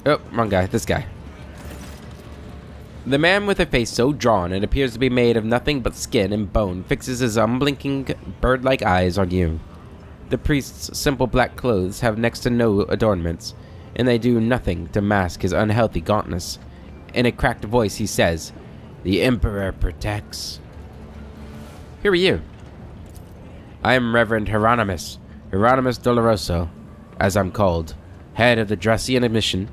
Oh, wrong guy. This guy. The man with a face so drawn it appears to be made of nothing but skin and bone fixes his unblinking, bird-like eyes on you. The priest's simple black clothes have next to no adornments, and they do nothing to mask his unhealthy gauntness. In a cracked voice he says, "The Emperor protects." Who are you? I am Reverend Hieronymus Doloroso, as I'm called, head of the Dracian mission,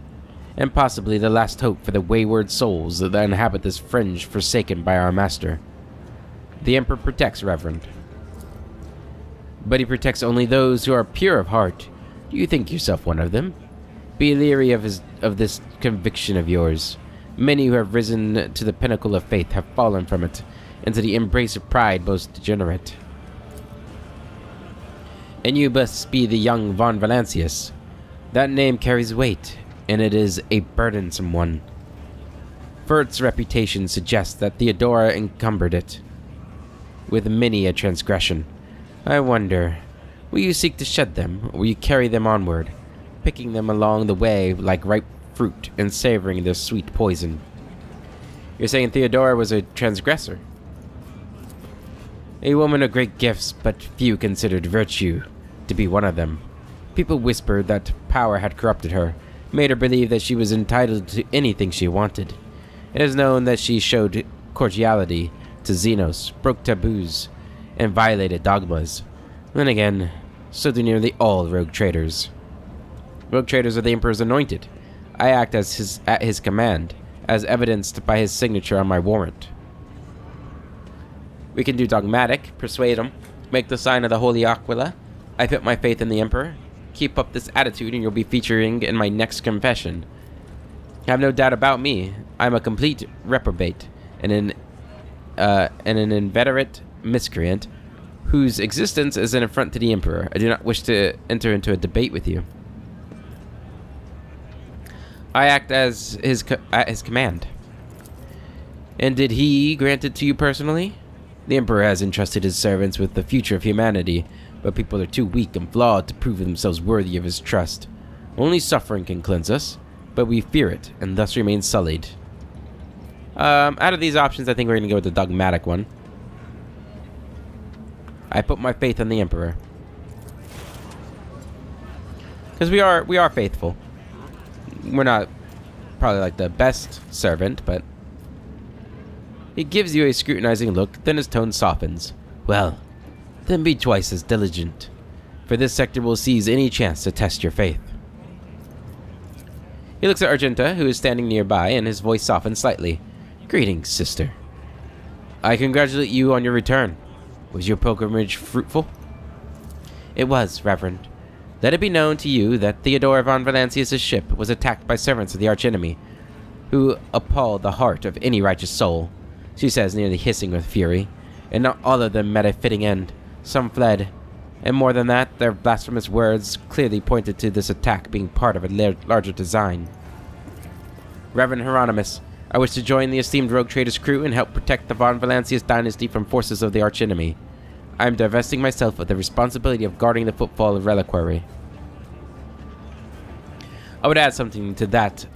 and possibly the last hope for the wayward souls that inhabit this fringe forsaken by our master. The Emperor protects, Reverend. But he protects only those who are pure of heart. Do you think yourself one of them? Be leery of this conviction of yours. Many who have risen to the pinnacle of faith have fallen from it, into the embrace of pride most degenerate. And you must be the young von Valancius. That name carries weight, and it is a burdensome one. For its reputation suggests that Theodora encumbered it with many a transgression. I wonder, will you seek to shed them, or will you carry them onward, picking them along the way like ripe fruit and savoring their sweet poison? You're saying Theodora was a transgressor? A woman of great gifts, but few considered virtue to be one of them. People whispered that power had corrupted her, made her believe that she was entitled to anything she wanted. It is known that she showed cordiality to Xenos, broke taboos, and violated dogmas. Then again, so do nearly all rogue traders. Rogue traders are the Emperor's anointed. I act at his command, as evidenced by his signature on my warrant. We can do dogmatic, persuade him, make the sign of the Holy Aquila. I put my faith in the Emperor. Keep up this attitude and you'll be featuring in my next confession. Have no doubt about me. I'm a complete reprobate and an inveterate miscreant whose existence is an affront to the Emperor. I do not wish to enter into a debate with you. I act as at his command. And did he grant it to you personally? The Emperor has entrusted his servants with the future of humanity, but people are too weak and flawed to prove themselves worthy of his trust. Only suffering can cleanse us, but we fear it, and thus remain sullied. Out of these options, I think we're going to go with the dogmatic one. I put my faith in the Emperor. Because we are faithful. We're not probably like the best servant, but... He gives you a scrutinizing look, then his tone softens. Well, then be twice as diligent, for this sector will seize any chance to test your faith. He looks at Argenta, who is standing nearby, and his voice softens slightly. Greetings, sister. I congratulate you on your return. Was your pilgrimage fruitful? It was, Reverend. Let it be known to you that Theodora von Valancius' ship was attacked by servants of the archenemy, who appalled the heart of any righteous soul, she says, nearly hissing with fury, and not all of them met a fitting end. Some fled, and more than that, their blasphemous words clearly pointed to this attack being part of a larger design. Reverend Hieronymus, I wish to join the esteemed rogue trader's crew and help protect the von Valancius dynasty from forces of the archenemy. I am divesting myself of the responsibility of guarding the Footfall reliquary. I would add something to that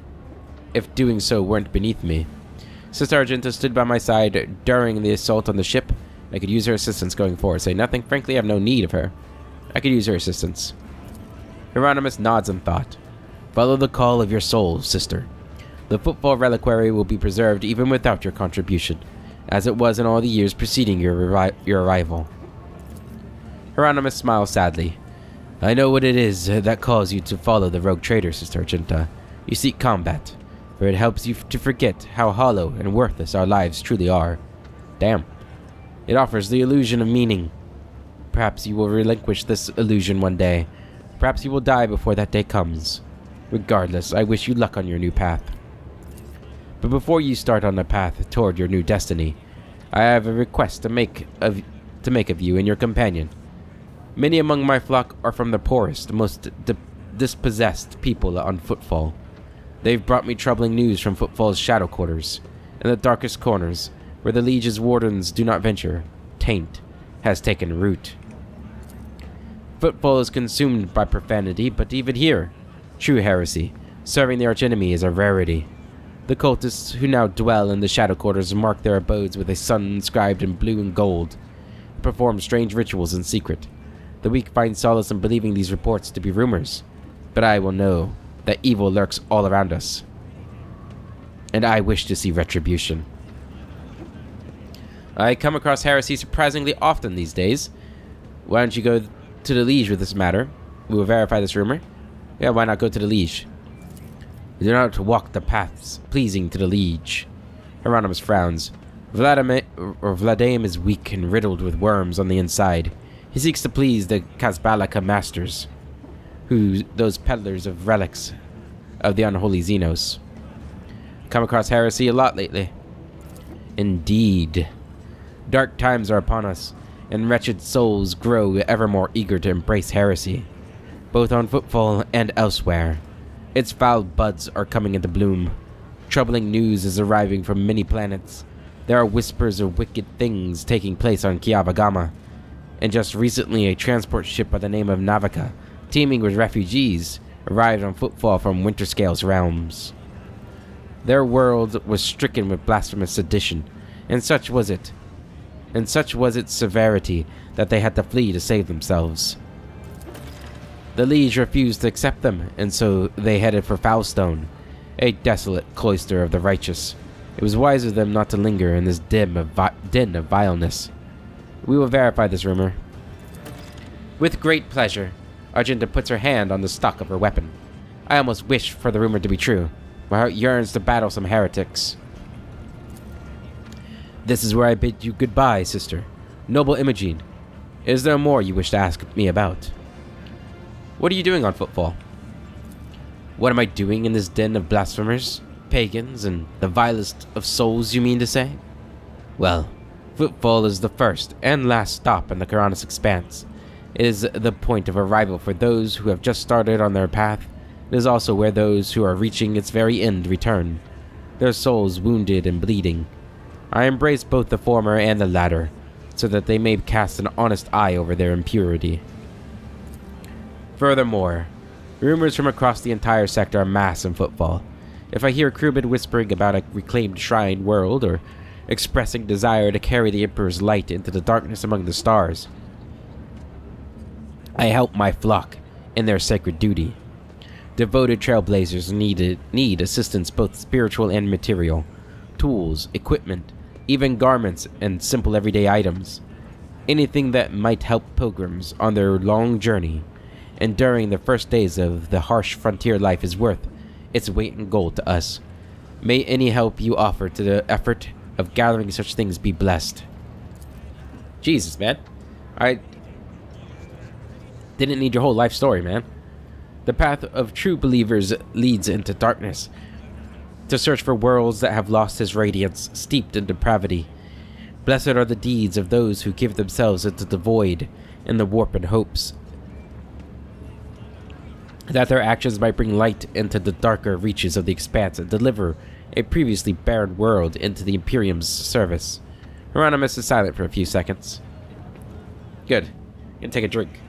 if doing so weren't beneath me. Sister Argenta stood by my side during the assault on the ship. I could use her assistance going forward. Say nothing. Frankly, I have no need of her. I could use her assistance. Hieronymus nods in thought. Follow the call of your soul, sister. The Footfall reliquary will be preserved even without your contribution, as it was in all the years preceding your arrival. Hieronymus smiles sadly. I know what it is that calls you to follow the rogue trader, Sister Argenta. You seek combat, for it helps you to forget how hollow and worthless our lives truly are. Damn. It offers the illusion of meaning. Perhaps you will relinquish this illusion one day. Perhaps you will die before that day comes. Regardless, I wish you luck on your new path. But before you start on the path toward your new destiny, I have a request to make of you and your companion. Many among my flock are from the poorest, most dispossessed people on Footfall. They've brought me troubling news from Footfall's shadow quarters. In the darkest corners, where the Liege's wardens do not venture, taint has taken root. Footfall is consumed by profanity, but even here, true heresy, Serving the archenemy is a rarity. The cultists who now dwell in the shadow quarters mark their abodes with a sun inscribed in blue and gold, and perform strange rituals in secret. The weak find solace in believing these reports to be rumors, but I will know that evil lurks all around us, and I wish to see retribution. I come across heresy surprisingly often these days. Why don't you go to the Liege with this matter? We will verify this rumor. Yeah, why not go to the Liege? We do not walk the paths pleasing to the Liege. Hieronymus frowns. Vladimir is weak and riddled with worms on the inside. He seeks to please the Kazbalaka masters, those peddlers of relics of the unholy Xenos. Come across heresy a lot lately. Indeed. Dark times are upon us, and wretched souls grow ever more eager to embrace heresy, both on Footfall and elsewhere. Its foul buds are coming into bloom. Troubling news is arriving from many planets. There are whispers of wicked things taking place on Kiavagama, and just recently a transport ship by the name of Navika, teeming with refugees, arrived on Footfall from Winterscale's realms. Their world was stricken with blasphemous sedition, and such was its severity that they had to flee to save themselves. The Liege refused to accept them, and so they headed for Foulstone, a desolate cloister of the righteous. It was wise of them not to linger in this den of vileness. We will verify this rumor. With great pleasure, Argenta puts her hand on the stock of her weapon. I almost wish for the rumor to be true. My heart yearns to battle some heretics. This is where I bid you goodbye, sister. Noble Imogene, is there more you wish to ask me about? What are you doing on Footfall? What am I doing in this den of blasphemers, pagans, and the vilest of souls, you mean to say? Well, Footfall is the first and last stop in the Karanis Expanse. It is the point of arrival for those who have just started on their path. It is also where those who are reaching its very end return, their souls wounded and bleeding. I embrace both the former and the latter, so that they may cast an honest eye over their impurity. Furthermore, rumors from across the entire sector are mass in Footfall. If I hear crewmen whispering about a reclaimed shrine world, or expressing desire to carry the Emperor's light into the darkness among the stars, I help my flock in their sacred duty. Devoted trailblazers need assistance both spiritual and material. Tools, equipment, even garments and simple everyday items. Anything that might help pilgrims on their long journey and during the first days of the harsh frontier life is worth its weight in gold to us. May any help you offer to the effort of gathering such things be blessed. Jesus, man. I didn't need your whole life story, man. The path of true believers leads into darkness, to search for worlds that have lost his radiance, steeped in depravity. Blessed are the deeds of those who give themselves into the void in the warp and hopes that their actions might bring light into the darker reaches of the expanse and deliver a previously barren world into the Imperium's service. Hieronymus is silent for a few seconds. Good. Gonna take a drink.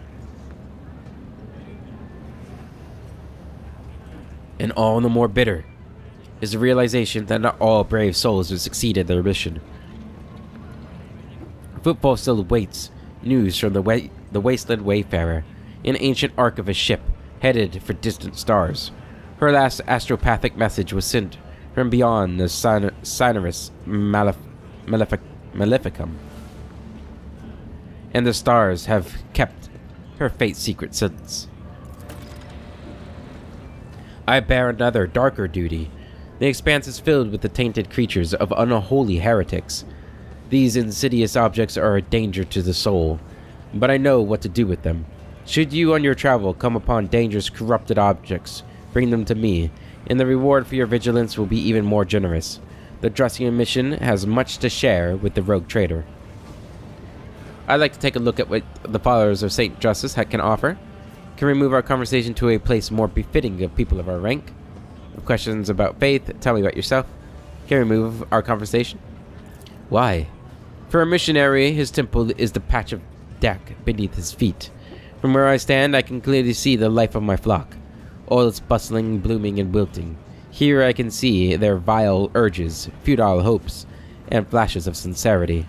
And all the more bitter is the realization that not all brave souls will succeed in their mission. Footfall still awaits news from the Wasteland Wayfarer, an ancient ark of a ship headed for distant stars. Her last astropathic message was sent from beyond the Cinerus Maleficum, and the stars have kept her fate secret since. I bear another, darker duty. The expanse is filled with the tainted creatures of unholy heretics. These insidious objects are a danger to the soul, but I know what to do with them. Should you on your travel come upon dangerous corrupted objects, bring them to me, and the reward for your vigilance will be even more generous. The Drussian mission has much to share with the rogue trader. I'd like to take a look at what the followers of St. Justice can offer. Can we move our conversation to a place more befitting of people of our rank? Questions about faith, tell me about yourself. Can we move our conversation? Why? For a missionary, his temple is the patch of deck beneath his feet. From where I stand, I can clearly see the life of my flock. all its bustling, blooming, and wilting. Here I can see their vile urges, futile hopes, and flashes of sincerity.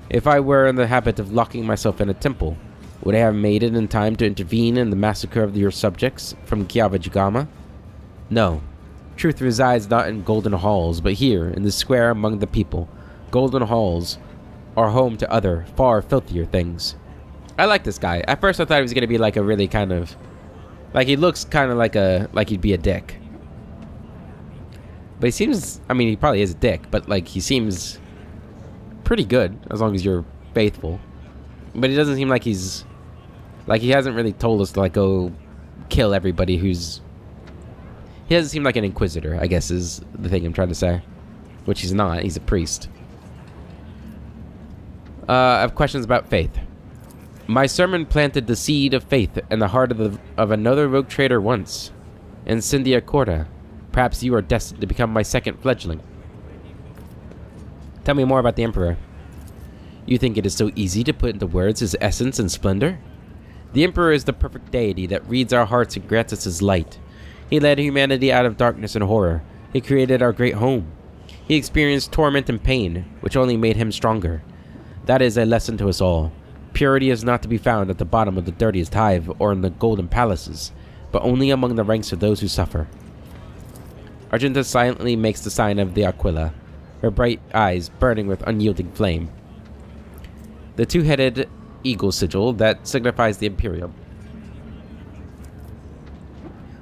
If I were in the habit of locking myself in a temple, would I have made it in time to intervene in the massacre of your subjects from Kyavajigama? No. Truth resides not in golden halls, but here, in the square among the people. Golden halls are home to other, far filthier things. I like this guy. At first I thought he was going to be like a really kind of... Like, he looks kind of like he'd be a dick. But he seems... I mean, he probably is a dick, but, like, he seems pretty good, as long as you're faithful. But he doesn't seem like he's... Like, he hasn't really told us to, like, go kill everybody who's... He doesn't seem like an inquisitor, I guess, is the thing I'm trying to say. Which he's not. He's a priest. I have questions about faith. My sermon planted the seed of faith in the heart of another rogue trader once. Incendia Corda. Perhaps you are destined to become my second fledgling. Tell me more about the Emperor. You think it is so easy to put into words his essence and splendor? The Emperor is the perfect deity that reads our hearts and grants us his light. He led humanity out of darkness and horror. He created our great home. He experienced torment and pain, which only made him stronger. That is a lesson to us all. Purity is not to be found at the bottom of the dirtiest hive or in the golden palaces, but only among the ranks of those who suffer. Argenta silently makes the sign of the Aquila, her bright eyes burning with unyielding flame. The two-headed eagle sigil that signifies the Imperium.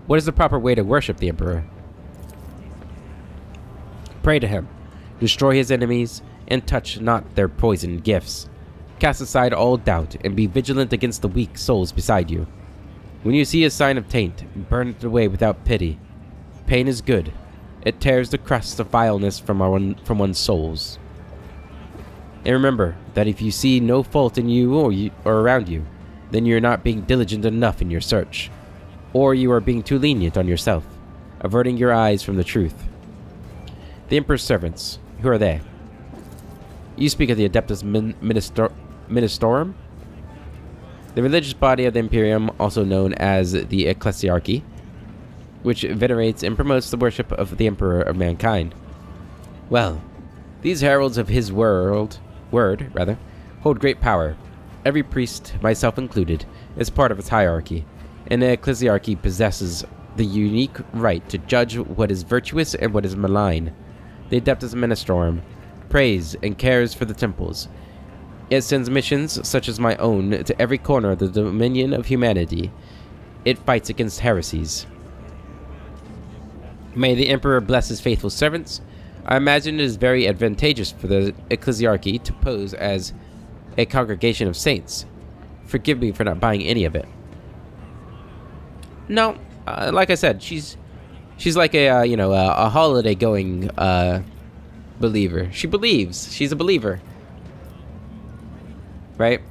What is the proper way to worship the Emperor? Pray to him. Destroy his enemies, and touch not their poisoned gifts. Cast aside all doubt, and be vigilant against the weak souls beside you. When you see a sign of taint, burn it away without pity. Pain is good. It tears the crust of vileness from one's souls. And remember that if you see no fault in you or around you, then you're not being diligent enough in your search. Or you are being too lenient on yourself, averting your eyes from the truth. The Emperor's servants, who are they? You speak of the Adeptus Ministorum? The religious body of the Imperium, also known as the Ecclesiarchy, which venerates and promotes the worship of the Emperor of mankind. Well, these heralds of his word, hold great power. Every priest, myself included, is part of its hierarchy, and the Ecclesiarchy possesses the unique right to judge what is virtuous and what is malign. The Adeptus Ministorum prays and cares for the temples. It sends missions, such as my own, to every corner of the dominion of humanity. It fights against heresies. May the Emperor bless his faithful servants. I imagine it is very advantageous for the Ecclesiarchy to pose as a congregation of saints. Forgive me for not buying any of it. No, like I said, she's like a a holiday-going believer. She believes. She's a believer. Right?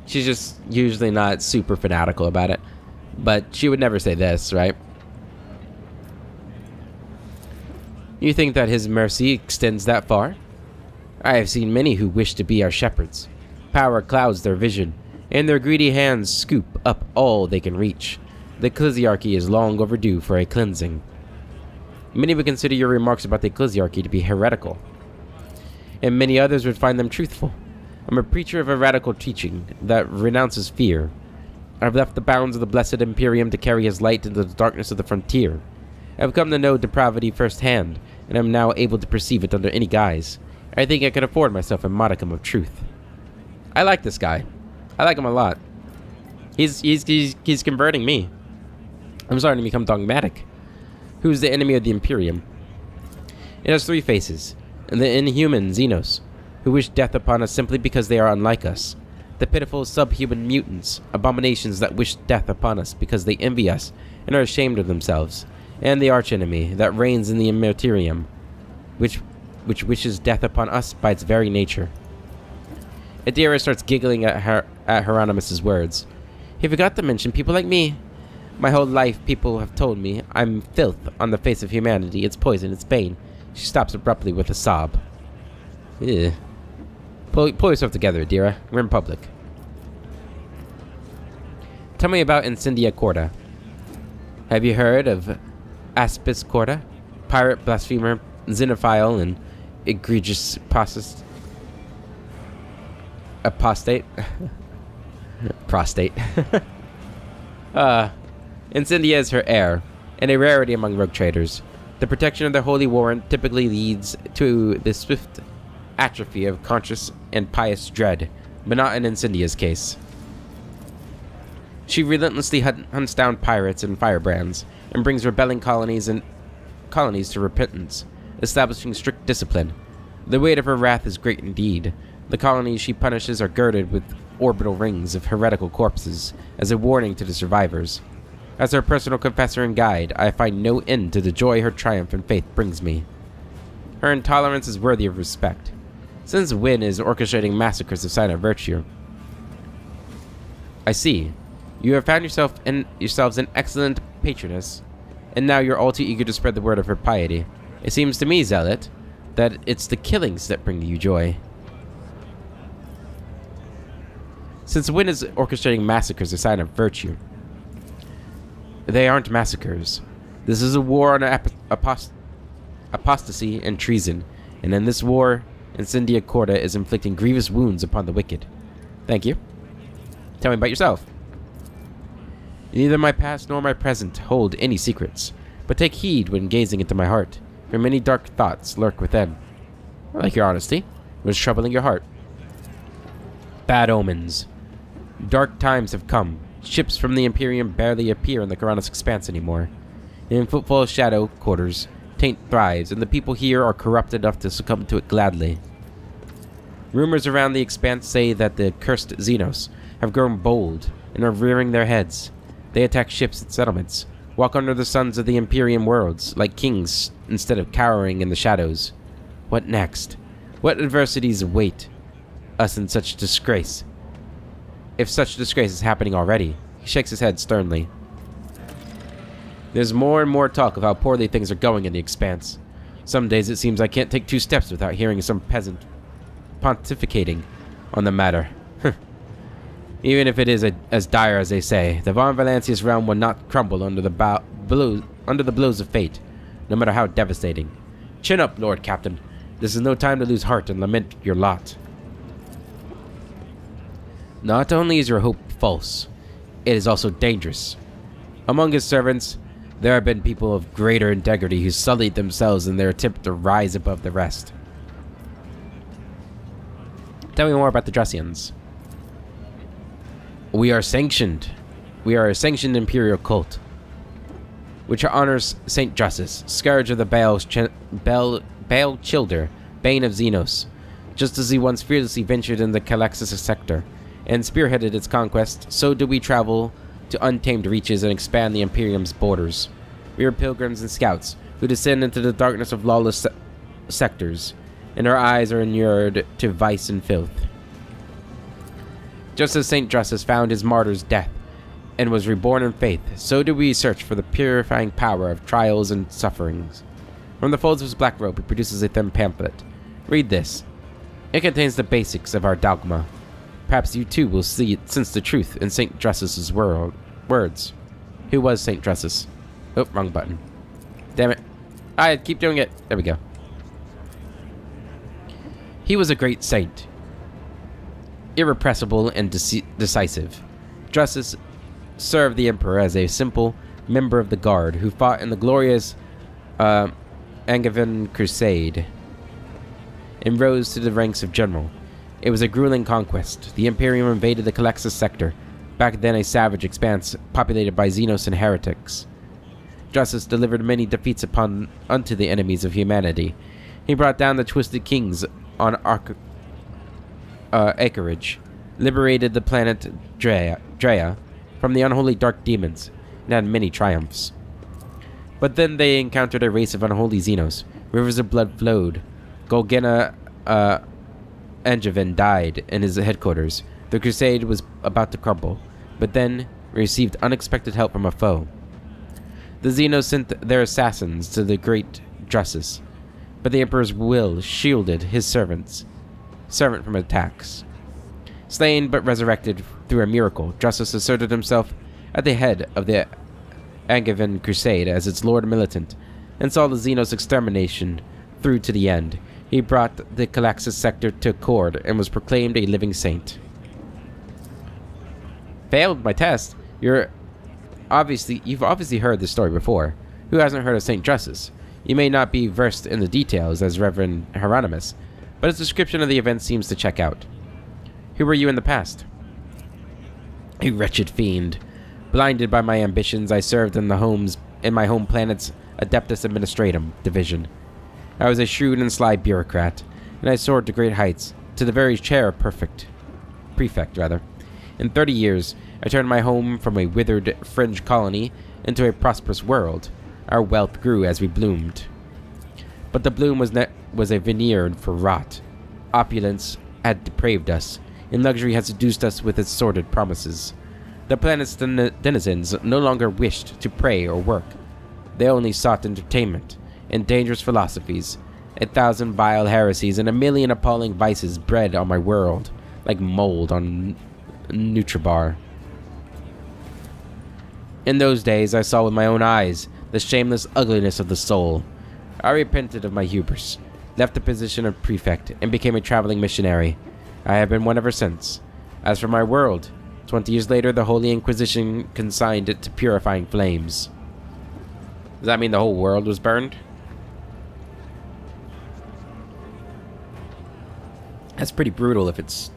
She's just usually not super fanatical about it. But she would never say this, right? You think that his mercy extends that far? I have seen many who wish to be our shepherds. Power clouds their vision, and their greedy hands scoop up all they can reach. The Ecclesiarchy is long overdue for a cleansing. Many would consider your remarks about the Ecclesiarchy to be heretical, and many others would find them truthful. I'm a preacher of a radical teaching that renounces fear. I've left the bounds of the blessed Imperium to carry his light into the darkness of the frontier. I've come to know depravity firsthand, and I'm now able to perceive it under any guise. I think I can afford myself a modicum of truth. I like this guy. I like him a lot. He's converting me. I'm starting to become dogmatic. Who's the enemy of the Imperium? It has three faces. The inhuman Xenos, who wish death upon us simply because they are unlike us. The pitiful subhuman mutants, abominations that wish death upon us because they envy us and are ashamed of themselves. And the archenemy that reigns in the Immaterium, which wishes death upon us by its very nature. Adira starts giggling at Hieronymus's words. He forgot to mention people like me. My whole life people have told me I'm filth on the face of humanity. It's poison, it's bane. She stops abruptly with a sob. Ugh. Pull yourself together, Adira. We're in public. Tell me about Incendia Corda. Have you heard of Aspis Corda? Pirate, blasphemer, xenophile, and egregious apostate? Prostate. Incendia is her heir, and a rarity among rogue traders. The protection of their holy warrant typically leads to the swift atrophy of conscious and pious dread, but not in Incendia's case. She relentlessly hunts down pirates and firebrands, and brings rebelling colonies to repentance, establishing strict discipline. The weight of her wrath is great indeed. The colonies she punishes are girded with orbital rings of heretical corpses as a warning to the survivors. As her personal confessor and guide, I find no end to the joy her triumph and faith brings me. Her intolerance is worthy of respect. Since Wynne is orchestrating massacres a sign of virtue. I see. You have found yourselves an excellent patroness, and now you're all too eager to spread the word of her piety. It seems to me, Zealot, that it's the killings that bring you joy. Since Wynne is orchestrating massacres a sign of virtue, they aren't massacres. This is a war on apostasy and treason, and in this war, Incendia Corda is inflicting grievous wounds upon the wicked. Thank you. Tell me about yourself. Neither my past nor my present hold any secrets, but take heed when gazing into my heart, for many dark thoughts lurk within. I like your honesty. What is troubling your heart? Bad omens. Dark times have come. Ships from the Imperium barely appear in the Karanos expanse anymore. In Footfall's shadow quarters, taint thrives, and the people here are corrupt enough to succumb to it gladly. Rumors around the expanse say that the cursed Xenos have grown bold and are rearing their heads. They attack ships and settlements, walk under the suns of the Imperium worlds like kings instead of cowering in the shadows. What next? What adversities await us in such disgrace? If such disgrace is happening already, he shakes his head sternly. There's more and more talk of how poorly things are going in the expanse. Some days it seems I can't take 2 steps without hearing some peasant pontificating on the matter. Even if it is as dire as they say, the Von Valancius realm will not crumble under the blows of fate, no matter how devastating. Chin up, Lord Captain. This is no time to lose heart and lament your lot. Not only is your hope false, it is also dangerous. Among his servants, there have been people of greater integrity who sullied themselves in their attempt to rise above the rest. Tell me more about the Drussians. We are a sanctioned imperial cult, which honors Saint Drusus, scourge of the Baal Childer, bane of Xenos, just as he once fearlessly ventured in the Calaxis sector and spearheaded its conquest. So do we travel to untamed reaches and expand the Imperium's borders. We are pilgrims and scouts who descend into the darkness of lawless sectors, and our eyes are inured to vice and filth. Just as Saint Drusus found his martyr's death and was reborn in faith, so do we search for the purifying power of trials and sufferings. From the folds of his black robe, he produces a thin pamphlet. Read this. It contains the basics of our dogma. Perhaps you too will sense the truth in Saint Drusus's words. Who was Saint Drusus? Oh, wrong button. Damn it. I keep doing it. There we go. He was a great saint. Irrepressible and decisive. Drusus served the Emperor as a simple member of the Guard who fought in the glorious Angevin Crusade and rose to the ranks of general. It was a grueling conquest. The Imperium invaded the Calaxis sector, back then a savage expanse populated by Xenos and heretics. Drusus delivered many defeats unto the enemies of humanity. He brought down the twisted kings on Acreage, liberated the planet Drea from the unholy dark demons, and had many triumphs. But then they encountered a race of unholy Xenos. Rivers of blood flowed. Golgena Angevin died in his headquarters. The crusade was about to crumble, but then received unexpected help from a foe. The Xenos sent their assassins to the great Drusus, but the Emperor's will shielded his servant from attacks. Slain but resurrected through a miracle, Drusus asserted himself at the head of the Angevin crusade as its Lord Militant, and saw the Xenos extermination through to the end. He brought the Calaxis sector to accord and was proclaimed a living saint. Failed my test? You've obviously heard this story before. Who hasn't heard of St. Dresses? You may not be versed in the details as Reverend Hieronymus, but his description of the event seems to check out. Who were you in the past? A wretched fiend. Blinded by my ambitions, I served in my home planet's Adeptus Administratum division. I was a shrewd and sly bureaucrat, and I soared to great heights, to the very chair of prefect. In 30 years, I turned my home from a withered fringe colony into a prosperous world. Our wealth grew as we bloomed. But the bloom was a veneer for rot. Opulence had depraved us, and luxury had seduced us with its sordid promises. The planet's denizens no longer wished to pray or work. They only sought entertainment and dangerous philosophies, 1,000 vile heresies, and 1,000,000 appalling vices bred on my world, like mold on Nutribar. In those days, I saw with my own eyes the shameless ugliness of the soul. I repented of my hubris, left the position of prefect, and became a traveling missionary. I have been one ever since. As for my world, 20 years later, the Holy Inquisition consigned it to purifying flames. Does that mean the whole world was burned? That's pretty brutal if it's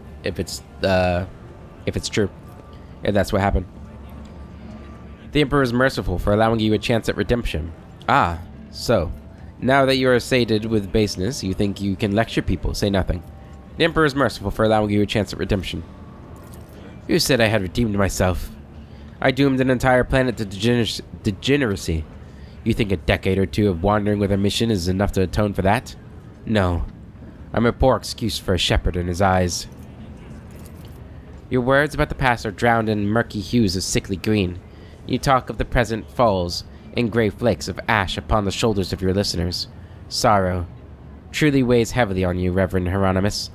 true. If that's what happened. The Emperor is merciful for allowing you a chance at redemption. Ah, so. Now that you are sated with baseness, you think you can lecture people, say nothing. The Emperor is merciful for allowing you a chance at redemption. You said I had redeemed myself. I doomed an entire planet to degeneracy. You think a decade or two of wandering with a mission is enough to atone for that? No. I'm a poor excuse for a shepherd in his eyes. Your words about the past are drowned in murky hues of sickly green. You talk of the present falls in gray flakes of ash upon the shoulders of your listeners. Sorrow truly weighs heavily on you, Reverend Hieronymus,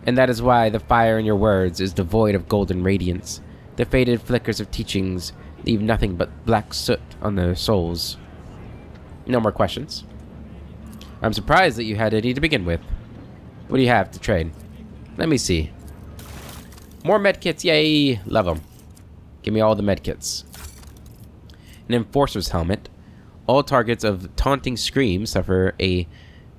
and that is why the fire in your words is devoid of golden radiance. The faded flickers of teachings leave nothing but black soot on their souls. No more questions. I'm surprised that you had any to begin with. What do you have to trade? Let me see. More medkits, yay! Love them. Give me all the medkits. An Enforcer's Helmet. All targets of Taunting Scream suffer a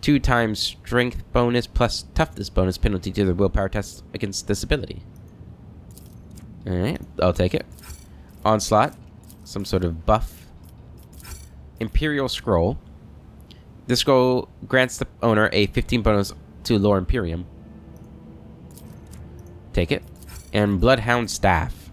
2x strength bonus plus toughness bonus penalty to their willpower test against this ability. Alright, I'll take it. Onslaught. Some sort of buff. Imperial Scroll. This scroll grants the owner a 15 bonus to Lore Imperium. Take it. And Bloodhound Staff.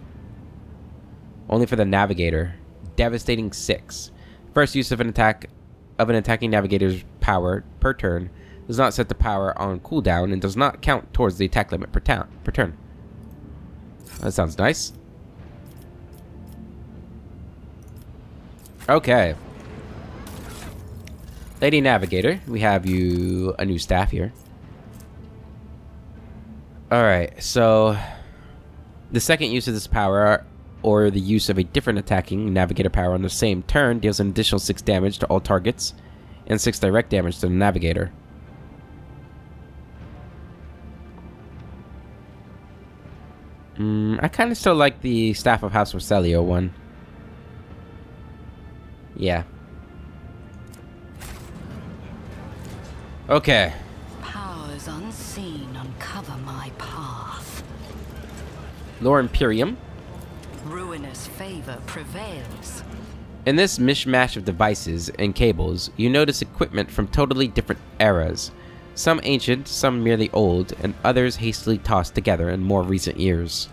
Only for the Navigator. Devastating 6. First use of an attacking navigator's power per turn does not set the power on cooldown and does not count towards the attack limit per turn. That sounds nice. Okay. Lady Navigator, we have you a new staff here. Alright, so the second use of this power, or the use of a different attacking navigator power on the same turn, deals an additional 6 damage to all targets and 6 direct damage to the navigator. I kind of still like the Staff of House Roselio one. Yeah. Okay. Powers unseen uncover my path. Lore Imperium. Ruinous favor prevails. In this mishmash of devices and cables, you notice equipment from totally different eras. Some ancient, some merely old, and others hastily tossed together in more recent years.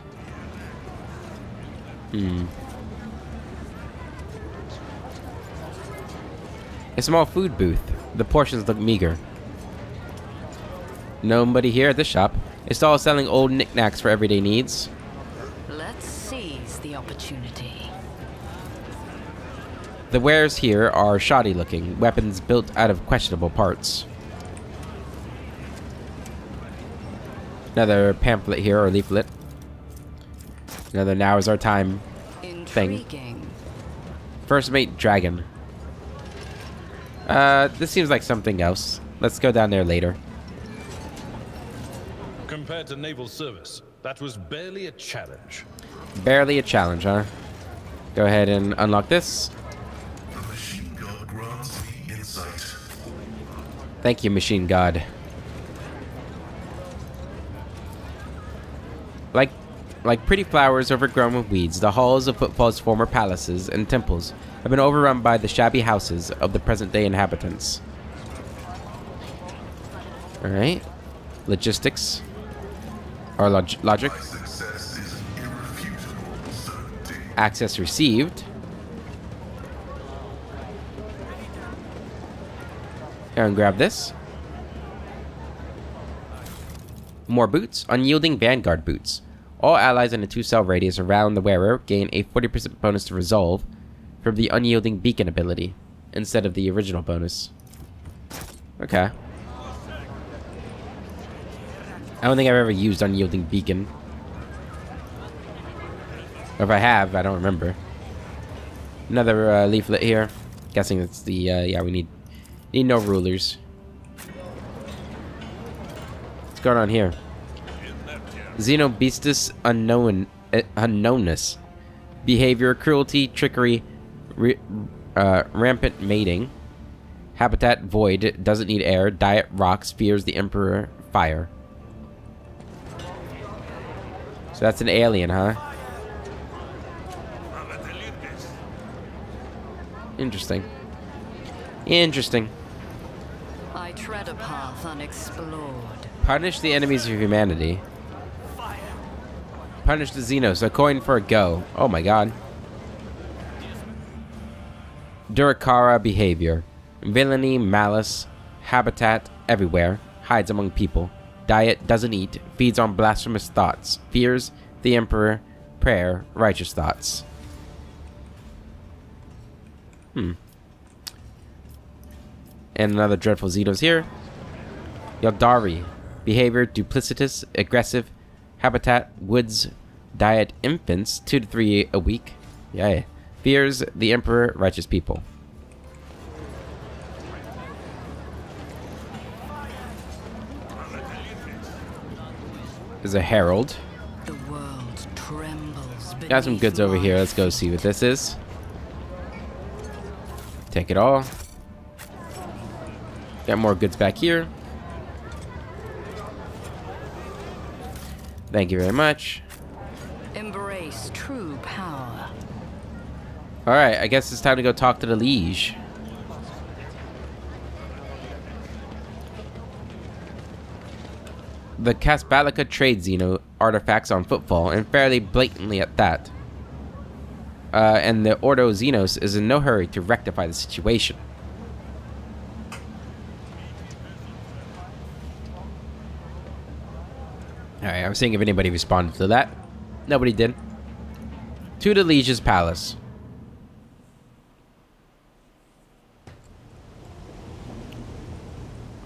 A small food booth. The portions look meager. Nobody here at this shop. A stall selling old knickknacks for everyday needs. Let's seize the opportunity. The wares here are shoddy looking, weapons built out of questionable parts. Another pamphlet here, or leaflet. Another now is our time thing. Intriguing. First mate dragon. This seems like something else. Let's go down there later. Compared to naval service, that was barely a challenge. Barely a challenge, huh? Go ahead and unlock this. The machine god grants me insight. Thank you, machine god. Like pretty flowers overgrown with weeds, the halls of Footfall's former palaces and temples have been overrun by the shabby houses of the present-day inhabitants. Alright. Logistics. Or logic. My success is an irrefutable certainty. Access received. Go and grab this. More boots. Unyielding Vanguard boots. All allies in a 2-cell radius around the wearer gain a 40% bonus to resolve from the Unyielding Beacon ability, instead of the original bonus. Okay. I don't think I've ever used Unyielding Beacon. Or if I have, I don't remember. Another leaflet here. Guessing it's the, yeah, we need no rulers. What's going on here? Xenobestus unknownness. Behavior, cruelty, trickery, rampant mating. Habitat, void, doesn't need air. Diet, rocks, fears the Emperor, fire. So that's an alien, huh? Interesting. Interesting. I tread a path unexplored. Punish the enemies of humanity. Punish the Xenos. A coin for a go. Oh my god. Durakara behavior. Villainy, malice, habitat everywhere. Hides among people. Diet, doesn't eat. Feeds on blasphemous thoughts. Fears the Emperor. Prayer, righteous thoughts. And another dreadful Xenos here. Yaldari. Behavior, duplicitous, aggressive. Habitat, woods, diet, infants, 2 to 3 a week. Yeah. Fears the Emperor, righteous people. There's a herald. The world trembles. Got some goods over here. Let's go see what this is. Take it all. Got more goods back here. Thank you very much. Embrace true power. Alright, I guess it's time to go talk to the Liege. The Casbalica trade Xeno artifacts on Footfall, and fairly blatantly at that. And the Ordo Xenos is in no hurry to rectify the situation. Alright, I was seeing if anybody responded to that. Nobody did. To the Liege's palace.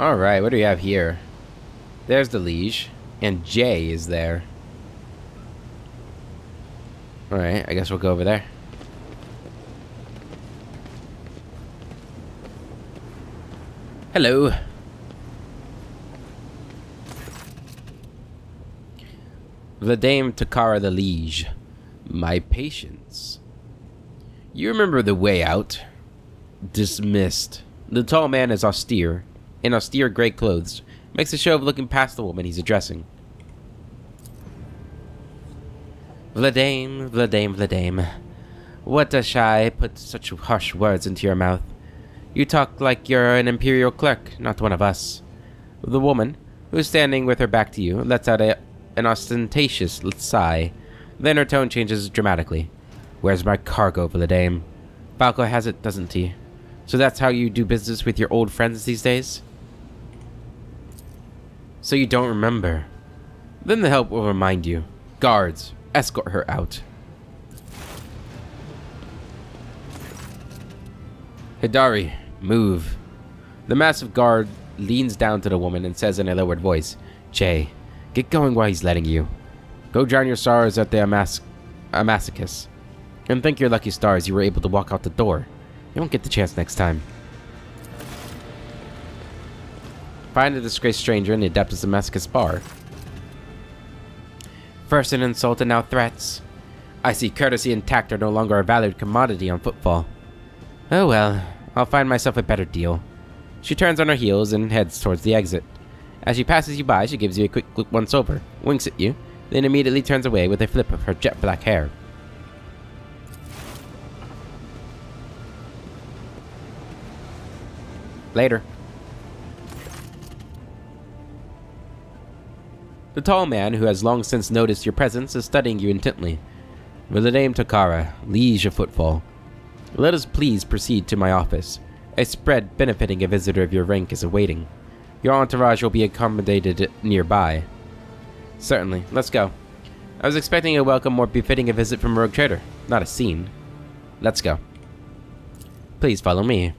Alright, what do we have here? There's the Liege. And Jay is there. Alright, I guess we'll go over there. Hello. Vladame Takara the Liege. My patience. You remember the way out? Dismissed. The tall man is austere, in austere gray clothes, makes a show of looking past the woman he's addressing. Vladame, Vladame, Vladame. What does shy put such harsh words into your mouth? You talk like you're an imperial clerk, not one of us. The woman, who's standing with her back to you, lets out an ostentatious sigh. Then her tone changes dramatically. Where's my cargo, Vladame? Falco has it, doesn't he? So that's how you do business with your old friends these days? So you don't remember. Then the help will remind you. Guards, escort her out. Hidari, move. The massive guard leans down to the woman and says in a lowered voice, Jay, get going while he's letting you. Go drown your sorrows at the Amacus. And thank your lucky stars you were able to walk out the door. You won't get the chance next time. Find a disgraced stranger in the Adeptus Damascus bar. First an insult and now threats. I see courtesy and tact are no longer a valued commodity on Footfall. Oh well, I'll find myself a better deal. She turns on her heels and heads towards the exit. As she passes you by, she gives you a quick look once over, winks at you, then immediately turns away with a flip of her jet black hair. Later. The tall man, who has long since noticed your presence, is studying you intently. With the name Takara, Liege of Footfall. Let us please proceed to my office. A spread benefiting a visitor of your rank is awaiting. Your entourage will be accommodated nearby. Certainly, let's go. I was expecting a welcome more befitting a visit from a rogue trader, not a scene. Let's go. Please follow me.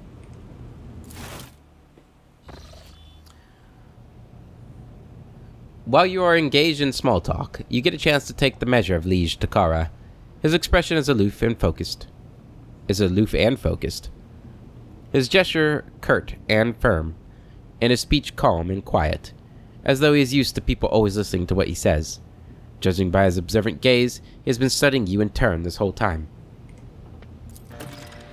While you are engaged in small talk, you get a chance to take the measure of Liege Takara. His expression is aloof and focused. His gesture curt and firm, and his speech calm and quiet, as though he is used to people always listening to what he says. Judging by his observant gaze, he has been studying you in turn this whole time.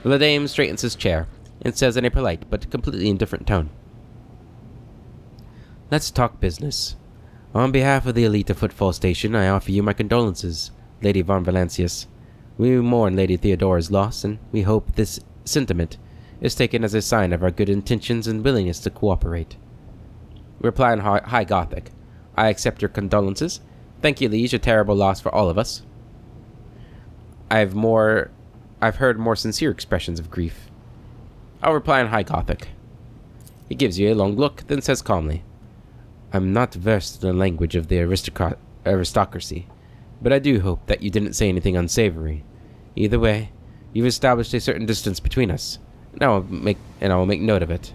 The dame straightens his chair, and says in a polite but completely indifferent tone, "Let's talk business. On behalf of the elite of Footfall Station, I offer you my condolences, Lady von Valancius. We mourn Lady Theodora's loss, and we hope this sentiment is taken as a sign of our good intentions and willingness to cooperate." Reply in High Gothic. "I accept your condolences. Thank you, Liege, a terrible loss for all of us." I've heard more sincere expressions of grief. I'll reply in High Gothic. He gives you a long look, then says calmly, "I'm not versed in the language of the aristocracy, but I do hope that you didn't say anything unsavory. Either way, you've established a certain distance between us, and I will make note of it.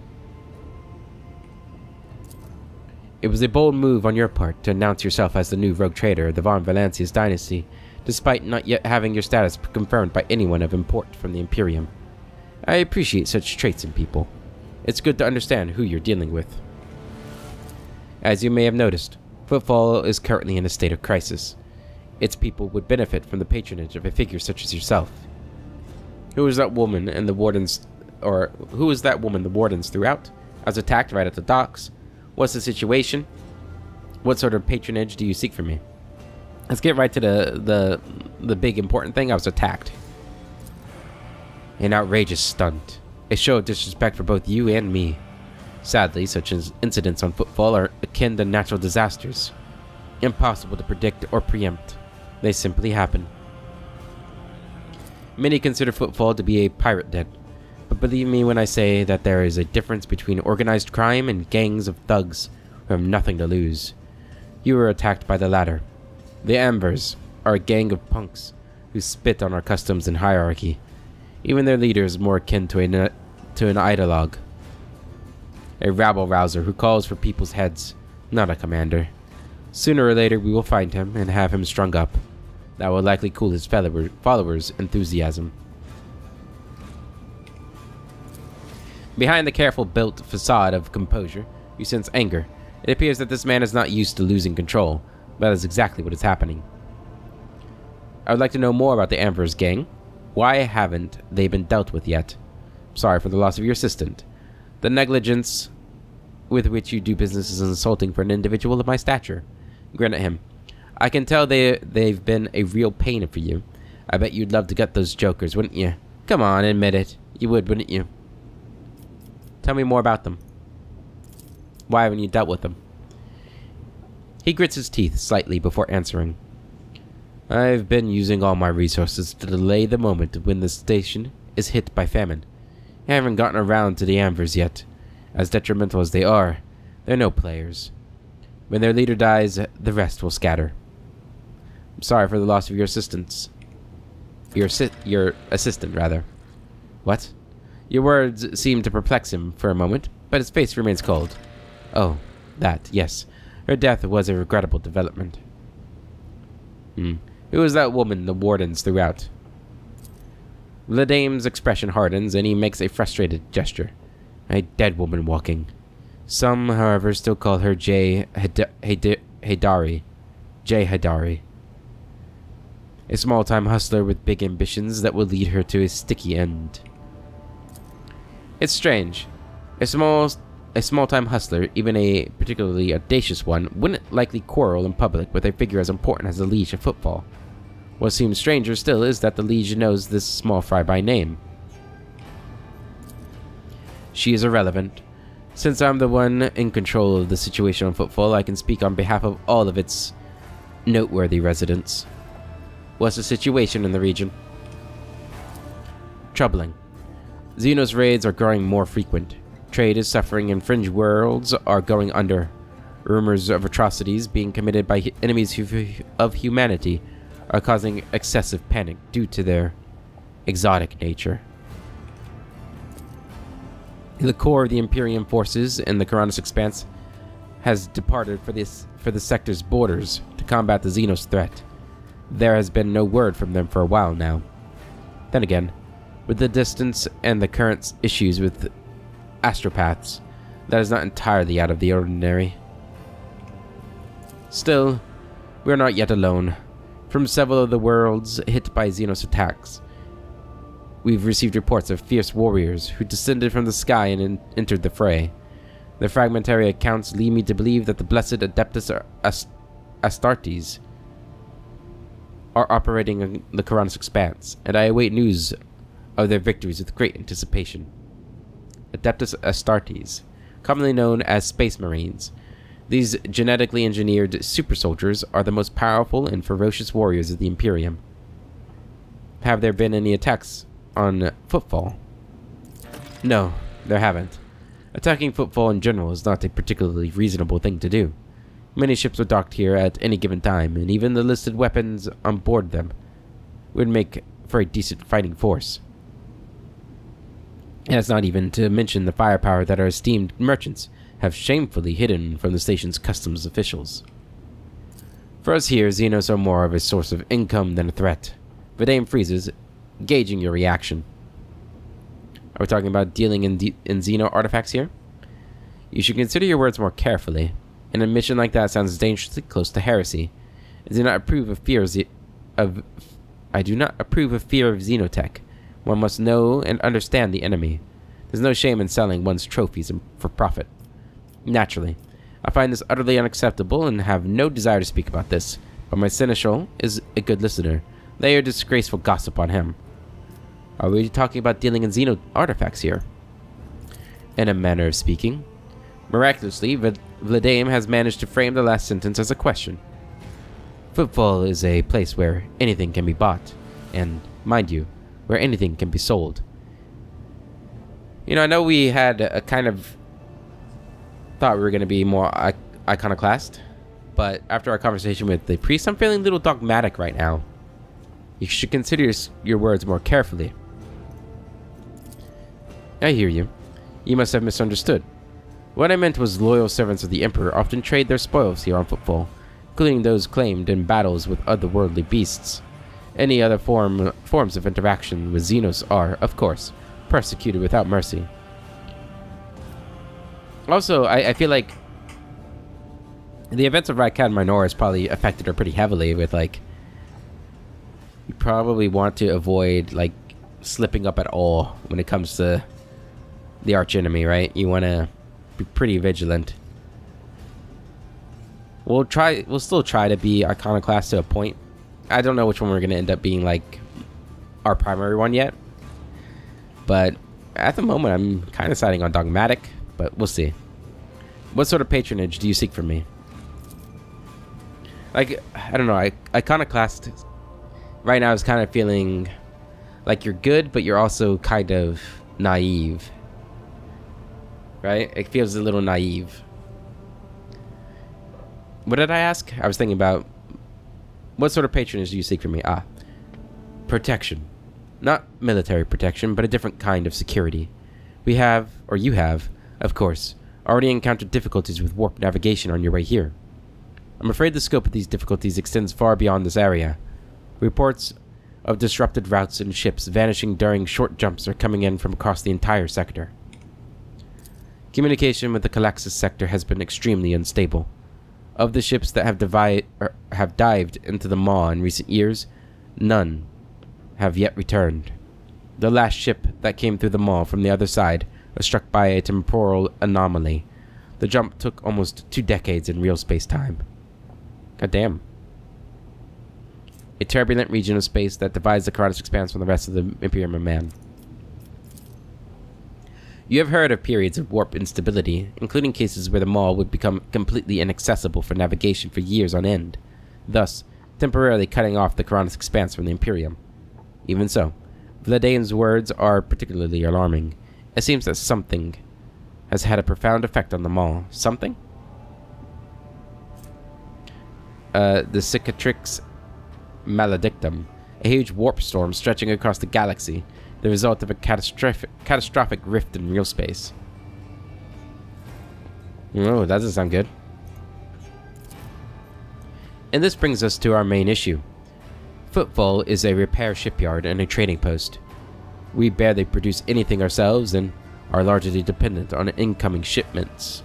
It was a bold move on your part to announce yourself as the new rogue trader of the von Valancius dynasty, despite not yet having your status confirmed by anyone of import from the Imperium. I appreciate such traits in people. It's good to understand who you're dealing with. As you may have noticed, Footfall is currently in a state of crisis. Its people would benefit from the patronage of a figure such as yourself. Who is that woman the wardens threw out? I was attacked right at the docks. What's the situation? What sort of patronage do you seek from me? Let's get right to the big important thing. I was attacked. An outrageous stunt. A show of disrespect for both you and me. Sadly, such incidents on Footfall are akin to natural disasters. Impossible to predict or preempt. They simply happen. Many consider Footfall to be a pirate den, but believe me when I say that there is a difference between organized crime and gangs of thugs who have nothing to lose. You were attacked by the latter. The Ambers are a gang of punks who spit on our customs and hierarchy. Even their leader is more akin to an ideologue. A rabble-rouser who calls for people's heads, not a commander. Sooner or later we will find him and have him strung up. That will likely cool his followers' enthusiasm. Behind the careful built facade of composure, you sense anger. It appears that this man is not used to losing control, but that is exactly what is happening. I would like to know more about the Amber's gang. Why haven't they been dealt with yet? Sorry for the loss of your assistant. The negligence with which you do business is insulting for an individual of my stature. Grin at him. I can tell they've been a real pain for you. I bet you'd love to gut those jokers, wouldn't you? Come on, admit it. You would, wouldn't you? Tell me more about them. Why haven't you dealt with them? He grits his teeth slightly before answering. I've been using all my resources to delay the moment when the station is hit by famine. I haven't gotten around to the Ambers yet. As detrimental as they are, they're no players. When their leader dies, the rest will scatter. I'm sorry for the loss of your assistants. Your assistant, rather. What? Your words seem to perplex him for a moment, but his face remains cold. Oh, that, yes. Her death was a regrettable development. Who was that woman the wardens threw out? Vladame's expression hardens, and he makes a frustrated gesture. A dead woman walking. Some, however, still call her Haydari. J. Haydari. A small-time hustler with big ambitions that will lead her to a sticky end. It's strange. A small-time hustler, even a particularly audacious one, wouldn't likely quarrel in public with a figure as important as the Liege of Footfall. What seems stranger still is that the Liege knows this small fry by name. She is irrelevant. Since I'm the one in control of the situation on Footfall, I can speak on behalf of all of its noteworthy residents. What's the situation in the region? Troubling. Xenos raids are growing more frequent. Trade is suffering and fringe worlds are going under. Rumors of atrocities being committed by enemies of humanity are causing excessive panic due to their exotic nature. The core of the Imperium forces in the Karanis Expanse has departed for the sector's borders to combat the Xenos threat. There has been no word from them for a while now. Then again, with the distance and the current issues with astropaths, that is not entirely out of the ordinary. Still, we are not yet alone. From several of the worlds hit by Xenos attacks, we've received reports of fierce warriors who descended from the sky and entered the fray. The fragmentary accounts lead me to believe that the blessed Adeptus Astartes are operating in the Karanis Expanse, and I await news of their victories with great anticipation. Adeptus Astartes, commonly known as Space Marines. These genetically engineered super soldiers are the most powerful and ferocious warriors of the Imperium. Have there been any attacks on Footfall? No, there haven't. Attacking Footfall in general is not a particularly reasonable thing to do. Many ships are docked here at any given time, and even the listed weapons on board them would make for a decent fighting force. And that's not even to mention the firepower that our esteemed merchants have shamefully hidden from the station's customs officials. For us here, Xenos are more of a source of income than a threat. Vadame freezes, gauging your reaction. Are we talking about dealing in Xeno artifacts here? You should consider your words more carefully. An admission like that sounds dangerously close to heresy. I do not approve of fear of Xenotech. One must know and understand the enemy. There's no shame in selling one's trophies for profit. Naturally, I find this utterly unacceptable and have no desire to speak about this, but my seneschal is a good listener. Lay your disgraceful gossip on him. Are we talking about dealing in Xeno artifacts here? In a manner of speaking. Miraculously, Vladame has managed to frame the last sentence as a question. Footfall is a place where anything can be bought, and, mind you, where anything can be sold. You know, I know we had a kind of thought we were going to be more iconoclast, but after our conversation with the priest, I'm feeling a little dogmatic right now. You should consider your words more carefully. I hear you. You must have misunderstood. What I meant was loyal servants of the Emperor often trade their spoils here on Footfall, including those claimed in battles with otherworldly beasts. Any other forms of interaction with Xenos are, of course, persecuted without mercy. Also, I feel like the events of Rykad Minor has probably affected her pretty heavily with, like, you probably want to avoid, like, slipping up at all when it comes to the archenemy, right? You want to be pretty vigilant. We'll still try to be iconoclast to a point. I don't know which one we're going to end up being, like, our primary one yet. But at the moment, I'm kind of siding on dogmatic, but we'll see. What sort of patronage do you seek from me? Like, I don't know, iconoclast right now is kind of feeling like you're good, but you're also kind of naive. Right? It feels a little naive. What did I ask? I was thinking about what sort of patronage do you seek from me? Protection. Not military protection, but a different kind of security. We have, or you have, of course, already encountered difficulties with warp navigation on your way here. I'm afraid the scope of these difficulties extends far beyond this area. Reports of disrupted routes and ships vanishing during short jumps are coming in from across the entire sector. Communication with the Calaxis sector has been extremely unstable. Of the ships that have dived into the maw in recent years, none have yet returned. The last ship that came through the maw from the other side was struck by a temporal anomaly. The jump took almost 2 decades in real space-time. God damn. A turbulent region of space that divides the Karanis Expanse from the rest of the Imperium of Man. You have heard of periods of warp instability, including cases where the maw would become completely inaccessible for navigation for years on end, thus temporarily cutting off the Karanis Expanse from the Imperium. Even so, Vladane's words are particularly alarming. It seems that something has had a profound effect on the maw. Something? The Cicatrix Maledictum, a huge warp storm stretching across the galaxy, the result of a catastrophic rift in real space. Oh, that doesn't sound good. And this brings us to our main issue. Footfall is a repair shipyard and a trading post. We barely produce anything ourselves and are largely dependent on incoming shipments,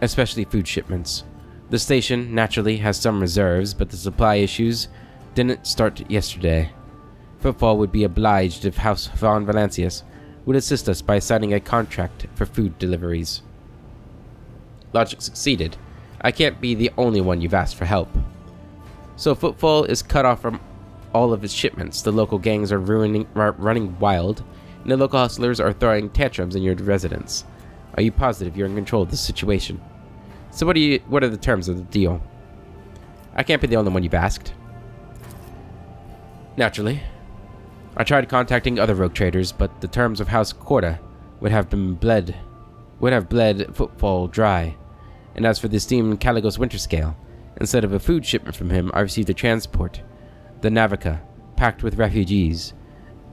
especially food shipments. The station, naturally, has some reserves, but the supply issues didn't start yesterday. Footfall would be obliged if House Von Valancius would assist us by signing a contract for food deliveries. Logic succeeded. I can't be the only one you've asked for help. So Footfall is cut off from all of its shipments. The local gangs are running wild, and the local hustlers are throwing tantrums in your residence. Are you positive you're in control of the situation? So what are the terms of the deal? I can't be the only one you've asked. Naturally. I tried contacting other rogue traders, but the terms of House Corda would have bled Footfall dry. And as for the esteemed Caligos Winterscale, instead of a food shipment from him, I received a transport, the Navica, packed with refugees.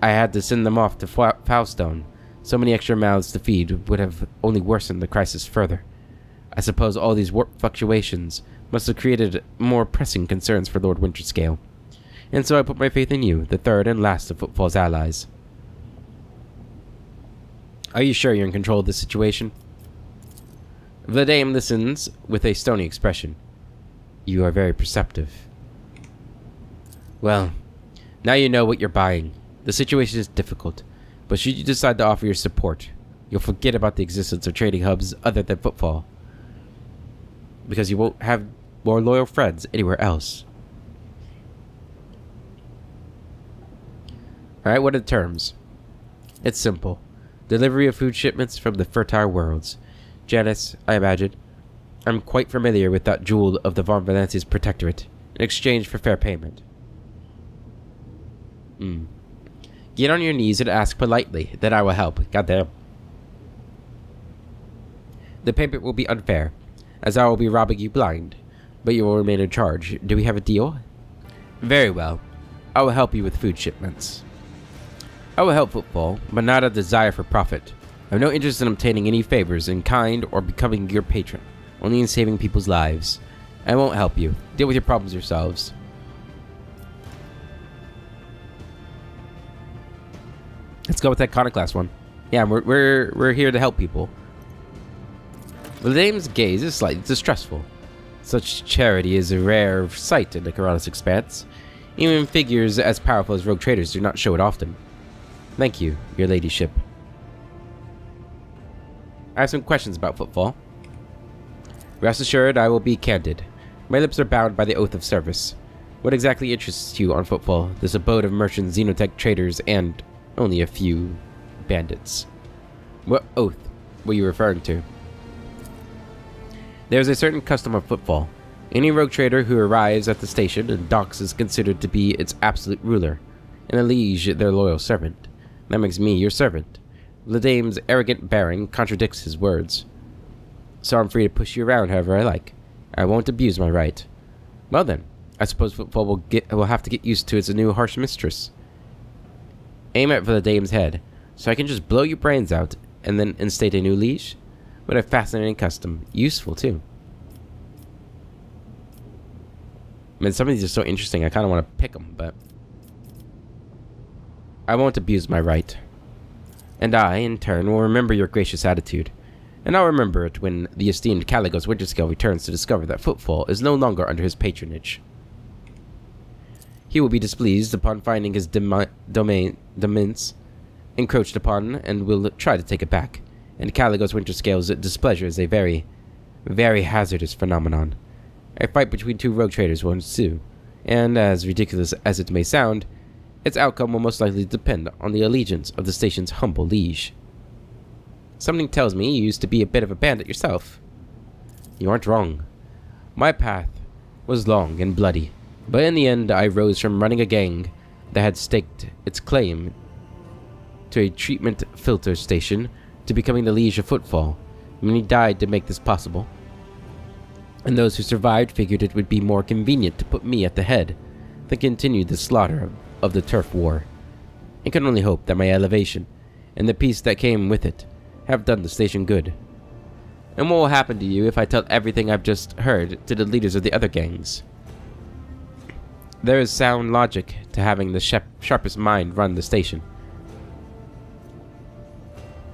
I had to send them off to Foulstone. So many extra mouths to feed would have only worsened the crisis further. I suppose all these warp fluctuations must have created more pressing concerns for Lord Winterscale. And so I put my faith in you, the third and last of Footfall's allies. Are you sure you're in control of this situation? Vladame listens with a stony expression. You are very perceptive. Well, now you know what you're buying. The situation is difficult, but should you decide to offer your support, you'll forget about the existence of trading hubs other than Footfall, because you won't have more loyal friends anywhere else. Alright, what are the terms? It's simple. Delivery of food shipments from the fertile worlds. Janice, I imagine. I'm quite familiar with that jewel of the Von Valancius Protectorate, in exchange for fair payment. Get on your knees and ask politely, then I will help. Goddamn. The payment will be unfair, as I will be robbing you blind, but you will remain in charge. Do we have a deal? Very well. I will help you with food shipments. I will help Footfall, but not a desire for profit. I have no interest in obtaining any favors in kind or becoming your patron, only in saving people's lives. I won't help you. Deal with your problems yourselves. Let's go with that Iconoclast one. Yeah, we're here to help people. The dame's gaze is slightly distrustful. Such charity is a rare sight in the Karanis Expanse. Even figures as powerful as rogue traders do not show it often. Thank you, your ladyship. I have some questions about Footfall. Rest assured, I will be candid. My lips are bound by the oath of service. What exactly interests you on Footfall, this abode of merchants, xenotech traders, and only a few bandits? What oath were you referring to? There is a certain custom of Footfall. Any rogue trader who arrives at the station and docks is considered to be its absolute ruler, and a liege their loyal servant. That makes me your servant. Vladame's arrogant bearing contradicts his words. So I'm free to push you around however I like. I won't abuse my right. Well then, I suppose Footfall will have to get used to its new harsh mistress. Aim at Vladame's head, so I can just blow your brains out and then instate a new liege? What a fascinating custom. Useful too. I mean, some of these are so interesting, I kind of want to pick them, but I won't abuse my right. And I, in turn, will remember your gracious attitude. And I'll remember it when the esteemed Caligos Winterscale returns to discover that Footfall is no longer under his patronage. He will be displeased upon finding his domains encroached upon, and will try to take it back. And Caligos Winterscale's displeasure is a very, very hazardous phenomenon. A fight between two rogue traders will ensue, and as ridiculous as it may sound, its outcome will most likely depend on the allegiance of the station's humble liege. Something tells me you used to be a bit of a bandit yourself. You aren't wrong. My path was long and bloody, but in the end I rose from running a gang that had staked its claim to a treatment filter station to becoming the Liege of Footfall. Many died to make this possible, and those who survived figured it would be more convenient to put me at the head than continue the slaughter of the turf war. I can only hope that my elevation and the peace that came with it have done the station good. And what will happen to you if I tell everything I've just heard to the leaders of the other gangs? There is sound logic to having the sharpest mind run the station.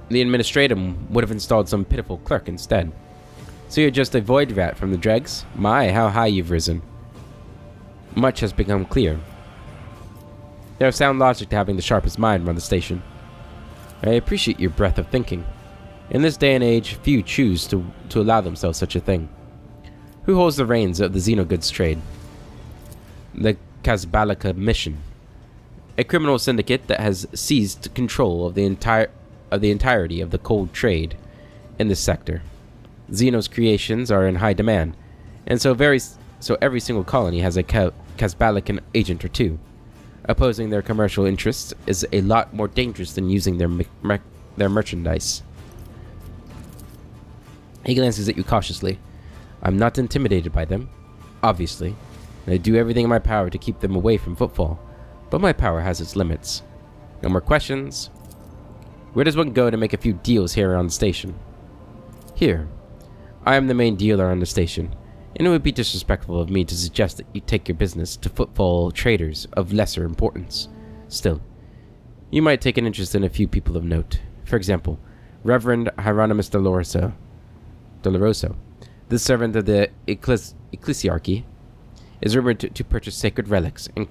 The administratum would have installed some pitiful clerk instead. So you're just a void rat from the dregs? My, how high you've risen. Much has become clear. There is sound logic to having the sharpest mind run the station. I appreciate your breadth of thinking. In this day and age, few choose to allow themselves such a thing. Who holds the reins of the Xenogoods trade? The Kazbalika Mission, a criminal syndicate that has seized control of the entirety of the cold trade in this sector. Xeno's creations are in high demand, and so every single colony has a Kazbalikan agent or two. Opposing their commercial interests is a lot more dangerous than using their merchandise. He glances at you cautiously. I'm not intimidated by them, obviously, and I do everything in my power to keep them away from Footfall, but my power has its limits. No more questions. Where does one go to make a few deals here on the station? Here. I am the main dealer on the station, and it would be disrespectful of me to suggest that you take your business to Footfall traders of lesser importance. Still, you might take an interest in a few people of note. For example, Reverend Hieronymus Doloroso. This servant of the Ecclesiarchy is rumored to purchase sacred relics and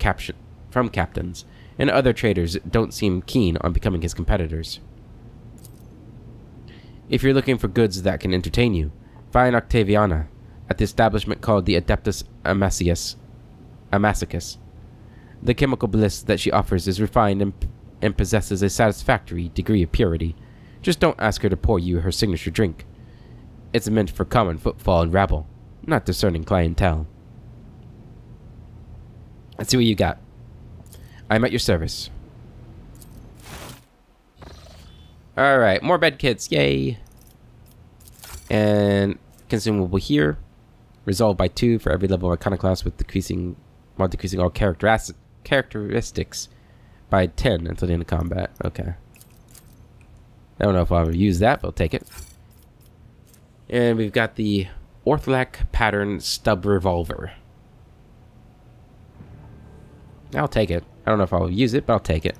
from captains, and other traders don't seem keen on becoming his competitors. If you're looking for goods that can entertain you, find Octaviana at the establishment called the Adeptus Amacicus. The chemical bliss that she offers is refined and possesses a satisfactory degree of purity. Just don't ask her to pour you her signature drink. It's meant for common footfall and rabble, not discerning clientele. Let's see what you got. I'm at your service. Alright, more bed kits, yay! And consumable here. Resolved by 2 for every level of Iconoclast with decreasing all characteristics by 10 until the end of combat. Okay. I don't know if I'll ever use that, but I'll take it. And we've got the Orthlac pattern stub revolver. I'll take it. I don't know if I'll use it, but I'll take it.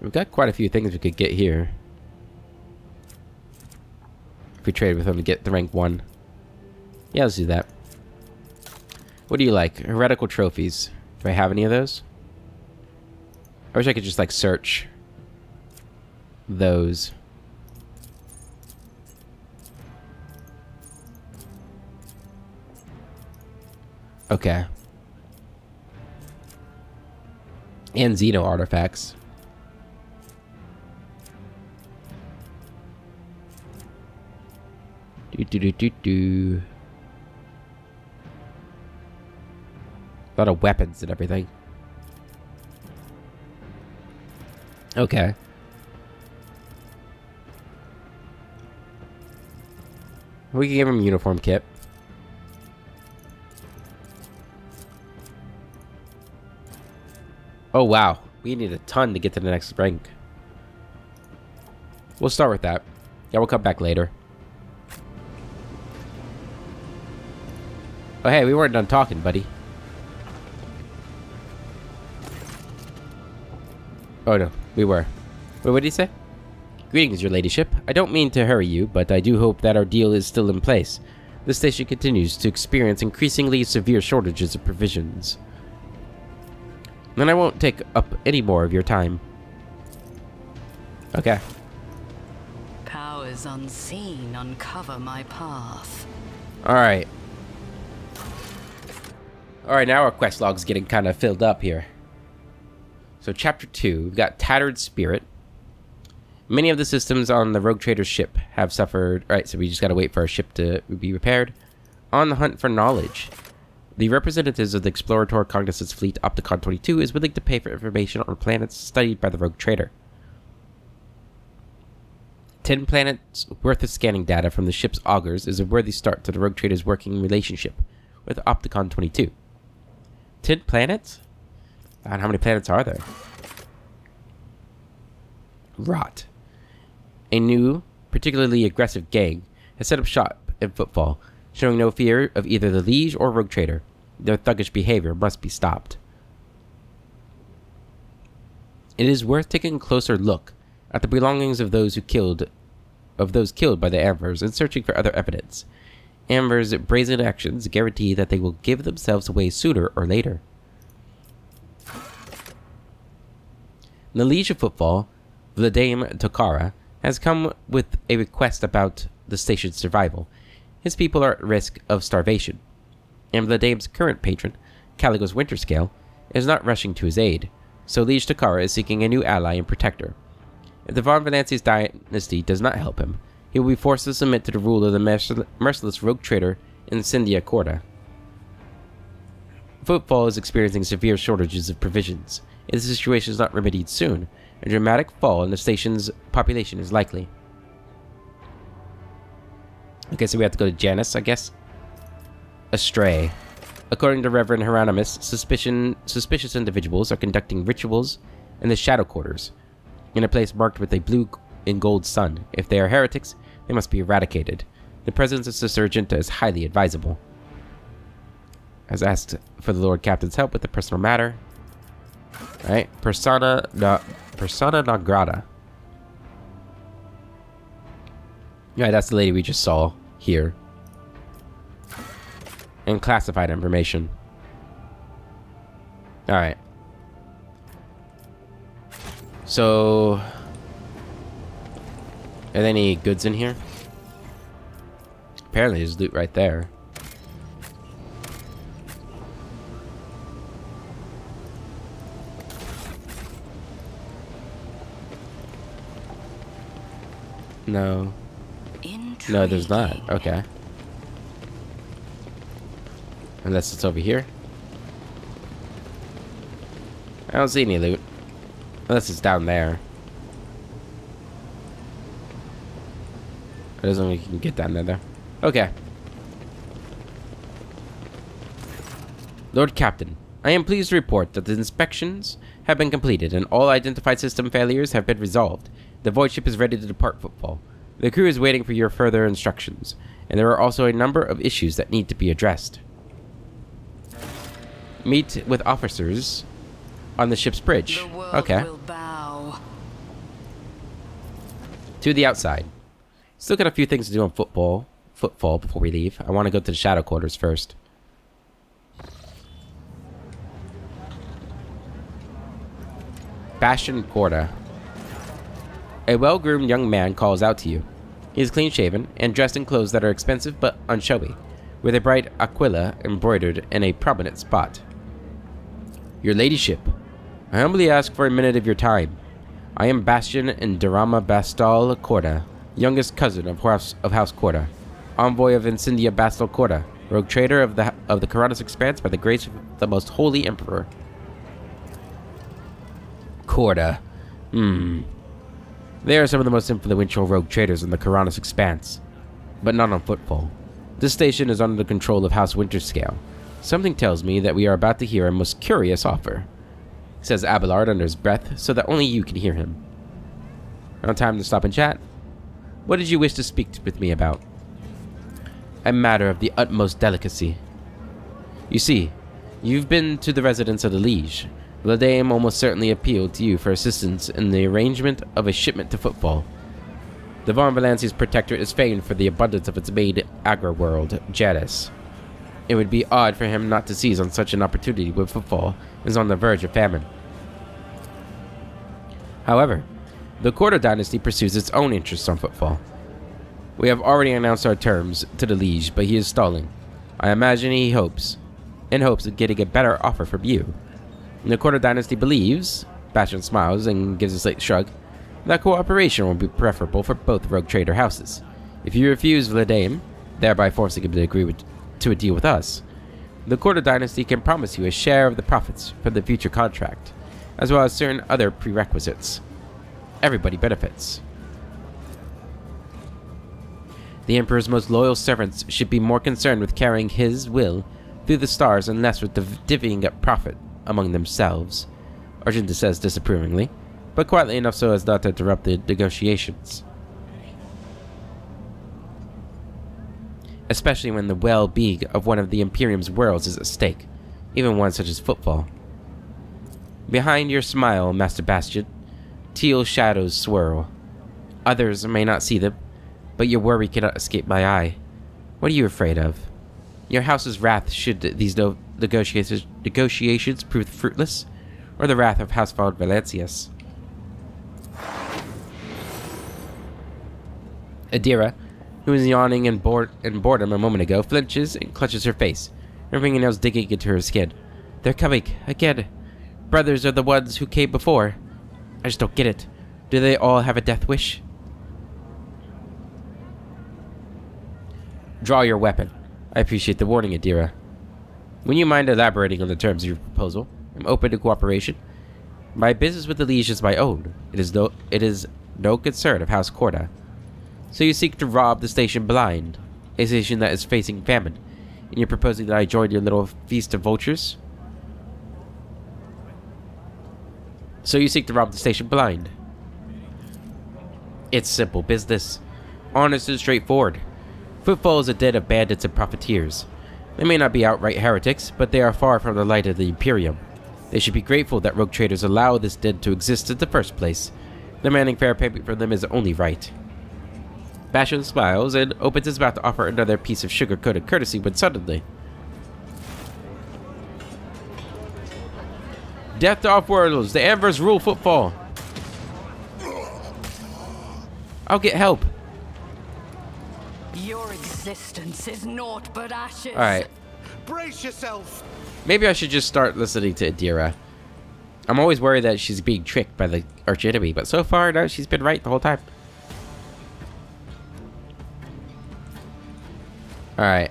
We've got quite a few things we could get here. If we trade with them to get the rank 1. Yeah, let's do that. What do you like? Heretical trophies. Do I have any of those? I wish I could just, like, search those. Okay. And Xeno artifacts. A lot of weapons and everything. Okay. We can give him a uniform kit. Oh wow, we need a ton to get to the next rank. We'll start with that. Yeah, we'll come back later. Oh hey, we weren't done talking, buddy. Oh no, we were. Wait, what did he say? Greetings, your ladyship. I don't mean to hurry you, but I do hope that our deal is still in place. The station continues to experience increasingly severe shortages of provisions. Then I won't take up any more of your time. Okay. Powers unseen uncover my path. Alright. Alright, now our quest log's getting kind of filled up here. So, Chapter 2. We've got Tattered Spirit. Many of the systems on the Rogue Trader's ship have suffered... Alright, so we just gotta wait for our ship to be repaired. On the hunt for knowledge. The representatives of the Explorator Cognizance Fleet Opticon 22 is willing to pay for information on planets studied by the Rogue Trader. 10 planets worth of scanning data from the ship's augurs is a worthy start to the Rogue Trader's working relationship with Opticon 22. 10 planets? And how many planets are there? Rot. A new, particularly aggressive gang has set up shop in Footfall, showing no fear of either the Liege or Rogue Trader. Their thuggish behavior must be stopped. It is worth taking a closer look at the belongings of those killed by the Amvers and searching for other evidence. Amver's brazen actions guarantee that they will give themselves away sooner or later. The Liege of Footfall, Vladame Tokara, has come with a request about the station's survival. His people are at risk of starvation, and Vladame's current patron, Caligo's Winterscale, is not rushing to his aid, so Liege Tokara is seeking a new ally and protector. If the Von Venances dynasty does not help him, he will be forced to submit to the rule of the merciless rogue trader Incendia Corda. Footfall is experiencing severe shortages of provisions. If the situation is not remedied soon, a dramatic fall in the station's population is likely. Okay, so we have to go to Janus, I guess. Astray. According to Reverend Hieronymus, suspicious individuals are conducting rituals in the Shadow Quarters, in a place marked with a blue and gold sun. If they are heretics, they must be eradicated. The presence of Sister Argenta is highly advisable. Has asked for the Lord Captain's help with a personal matter. Alright, persona non grata. Yeah, that's the lady we just saw here. And classified information. Alright. So... are there any goods in here? Apparently there's loot right there. No. No, there's not. Okay. Unless it's over here. I don't see any loot. Unless it's down there. It doesn't mean you can get down there. Okay. Lord Captain, I am pleased to report that the inspections have been completed and all identified system failures have been resolved. The void ship is ready to depart Footfall. The crew is waiting for your further instructions, and there are also a number of issues that need to be addressed. Meet with officers on the ship's bridge. Okay. To the outside. Still got a few things to do on Footfall before we leave. I want to go to the Shadow Quarters first. Bastion Corda. A well-groomed young man calls out to you. He is clean-shaven and dressed in clothes that are expensive but unshowy, with a bright aquila embroidered in a prominent spot. Your ladyship, I humbly ask for a minute of your time. I am Bastion and Durama Bastal Corda, youngest cousin of House Corda, envoy of Incendia Bastal Corda, rogue trader of the Karanis Expanse by the grace of the most holy emperor. Corda. They are some of the most influential rogue traders in the Karanis Expanse, but not on Footfall. This station is under the control of House Winterscale. Something tells me that we are about to hear a most curious offer, says Abelard under his breath, so that only you can hear him. No time to stop and chat. What did you wish to speak with me about? A matter of the utmost delicacy. You see, you've been to the residence of the Liege. The dame almost certainly appealed to you for assistance in the arrangement of a shipment to Footfall. The Von Valancia's protectorate is famed for the abundance of its maid agri-world, Jadis. It would be odd for him not to seize on such an opportunity when Footfall is on the verge of famine. However, the Quarter Dynasty pursues its own interests on Footfall. We have already announced our terms to the Liege, but he is stalling. I imagine he hopes of getting a better offer from you. The Quarter Dynasty believes, Bastion smiles and gives a slight shrug, that cooperation will be preferable for both rogue trader houses. If you refuse Vladame, thereby forcing him to agree to a deal with us, the Quarter Dynasty can promise you a share of the profits from the future contract, as well as certain other prerequisites. Everybody benefits. The Emperor's most loyal servants should be more concerned with carrying his will through the stars and less with divvying up profit among themselves, Argenta says disapprovingly, but quietly enough so as not to interrupt the negotiations. Especially when the well-being of one of the Imperium's worlds is at stake, even one such as Footfall. Behind your smile, Master Bastion, teal shadows swirl. Others may not see them, but your worry cannot escape my eye. What are you afraid of? Your house's wrath should these negotiations prove fruitless, or the wrath of House Von Valancius? Adira, who was yawning in boredom a moment ago, flinches and clutches her face, her fingernails digging into her skin. They're coming, again. Brothers are the ones who came before. I just don't get it. Do they all have a death wish? Draw your weapon. I appreciate the warning, Adira. Would you mind elaborating on the terms of your proposal? I'm open to cooperation. My business with the Liege is my own. It is no concern of House Corda. So you seek to rob the station blind, a station that is facing famine, and you're proposing that I join your little feast of vultures? So you seek to rob the station blind. It's simple business. Honest and straightforward. Footfall is a den of bandits and profiteers. They may not be outright heretics, but they are far from the light of the Imperium. They should be grateful that rogue traders allow this den to exist in the first place. Demanding fair payment from them is only right. Bastion smiles and opens his mouth to offer another piece of sugar-coated courtesy when suddenly... Death to off-worlders! The Ambers rule Footfall! I'll get help! Your existence is naught but ashes. Alright. Brace yourself! Maybe I should just start listening to Adira. I'm always worried that she's being tricked by the archenemy, but so far, no, she's been right the whole time. Alright.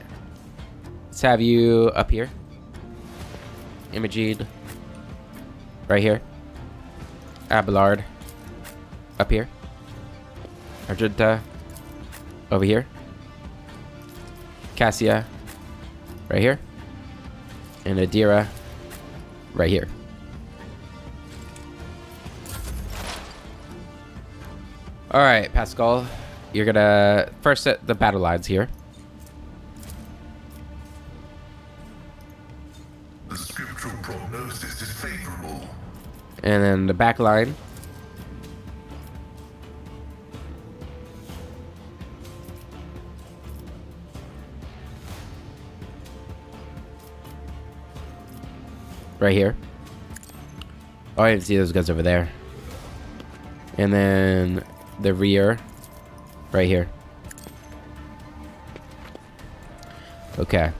Let's have you up here. Imogene. Right here. Abelard. Up here. Argenta. Over here. Cassia. Right here. And Adira. Right here. Alright, Pascal. You're gonna first set the battle lines here. The scriptural prognosis is favorable. And then the back line. Right here. Oh, I didn't see those guys over there. And then the rear. Right here. Okay.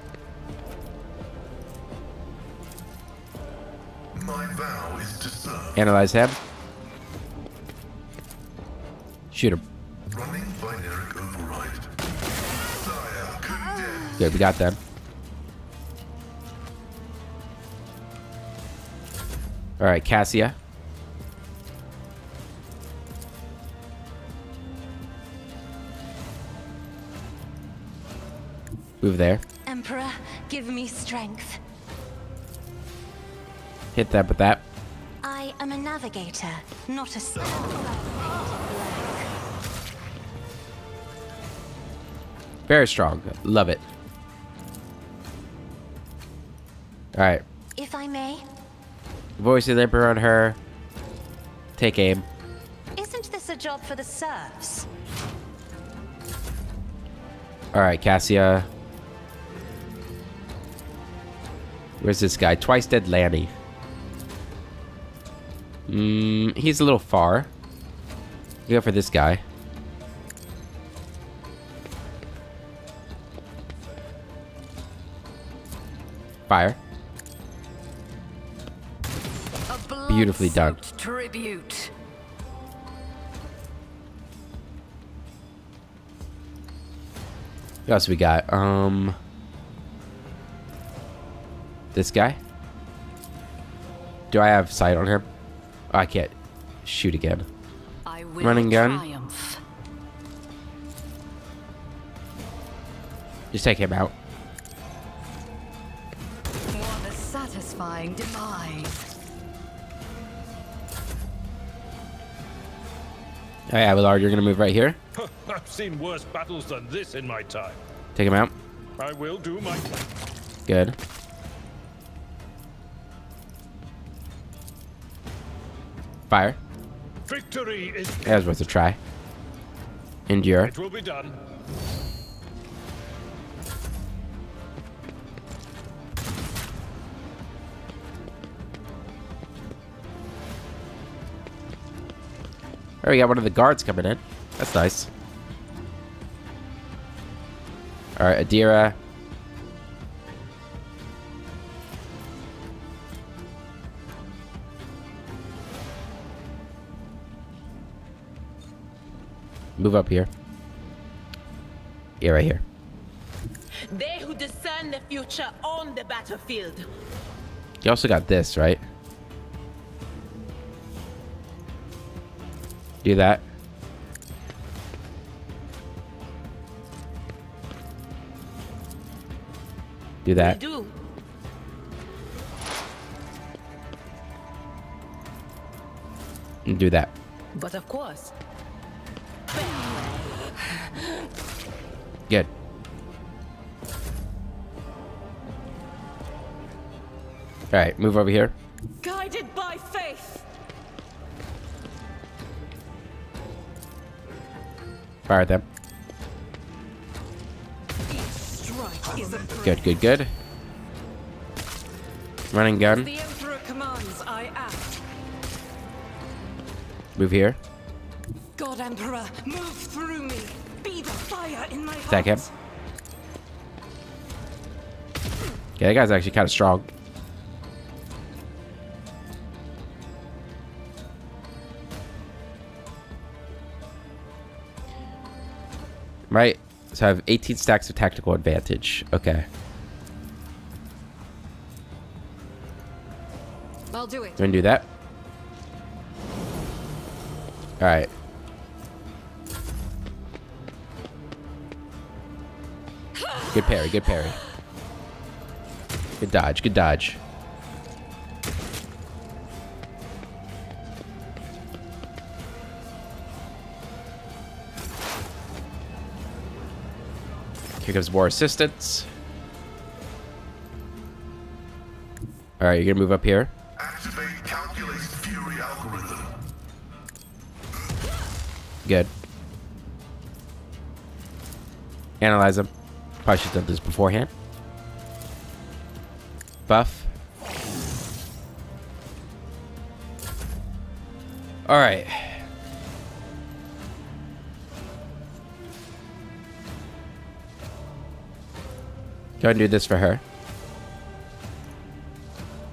My vow is to serve. Analyze him. Shoot him. Running binary override. Sire, condemned. Good, we got them. Alright, Cassia. Move there. Emperor, give me strength. Hit that with that. I am a navigator, not a servant. Very strong. Love it. Alright. If I may, Voice of the Emperor on her. Take aim. Isn't this a job for the serfs? Alright, Cassia. Where's this guy? Twice Dead Lanny. He's a little far. Go for this guy. Fire. Beautifully done. Tribute. What else we got? This guy? Do I have sight on him? Oh, I can't shoot again. I will Running gun. triumph. Just take him out. What a satisfying demise. Oh yeah, Willard, you're gonna move right here. I've seen worse battles than this in my time. Take him out. I will do my... Good. Fire. Victory is... That was worth a try. Endure. It will be done. Oh, we got one of the guards coming in. That's nice. Alright, Adira. Move up here. Yeah, right here. They who discern the future on the battlefield. You also got this, right? Do that. Do that. Do. And do that. But of course. Good. Alright, move over here. Guided by faith. Fire at them. Each strike is a Good, good, good. Running gun. The Emperor commands, I act. Move here. God Emperor, move through me. Be the fire in my heart. Attack him. Yeah, that guy's actually kind of strong. Right. So I have 18 stacks of tactical advantage. Okay. I'll do it. Gonna do that. Alright. Good parry, good parry. Good dodge, good dodge. Here comes more assistance. Alright, you're gonna move up here. Activate calculated fury algorithm. Good. Analyze them. Probably should have done this beforehand. Buff. Alright. Go and do this for her.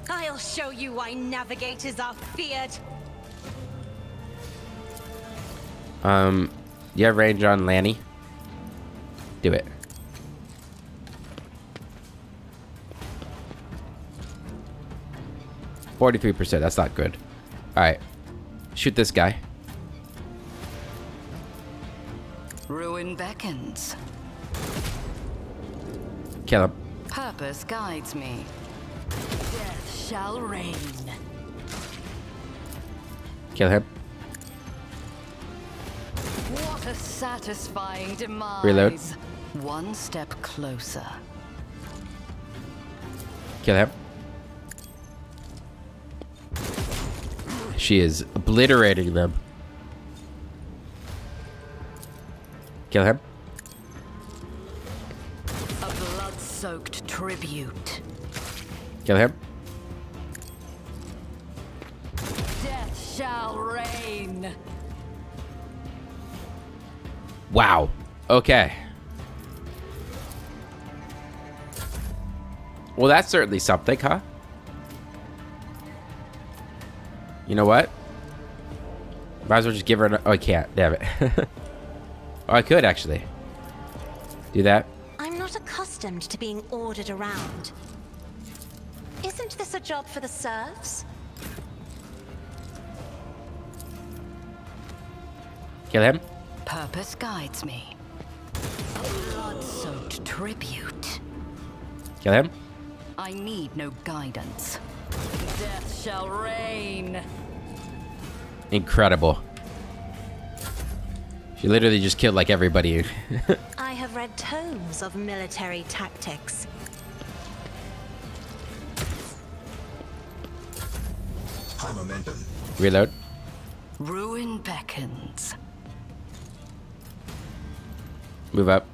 I'll show you why navigators are feared. You have range on Lanny? Do it. %. That's not good. Alright. Shoot this guy. Ruin beckons. Kill him. Purpose guides me. Death shall reign. Kill him. What a satisfying demise. Reload. One step closer. Kill him. She is obliterating them. Kill him. A blood-soaked tribute. Kill him. Death shall reign. Wow. Okay. Well, that's certainly something, huh? You know what? Might as well just give her an... Oh, I can't. Damn it. Oh, I could, actually. Do that. I'm not accustomed to being ordered around. Isn't this a job for the serfs? Kill him. Purpose guides me. A blood-soaked tribute. Kill him. I need no guidance. Death shall reign. Incredible. She literally just killed like everybody. I have read tomes of military tactics. High momentum. Reload. Ruin beckons. Move up.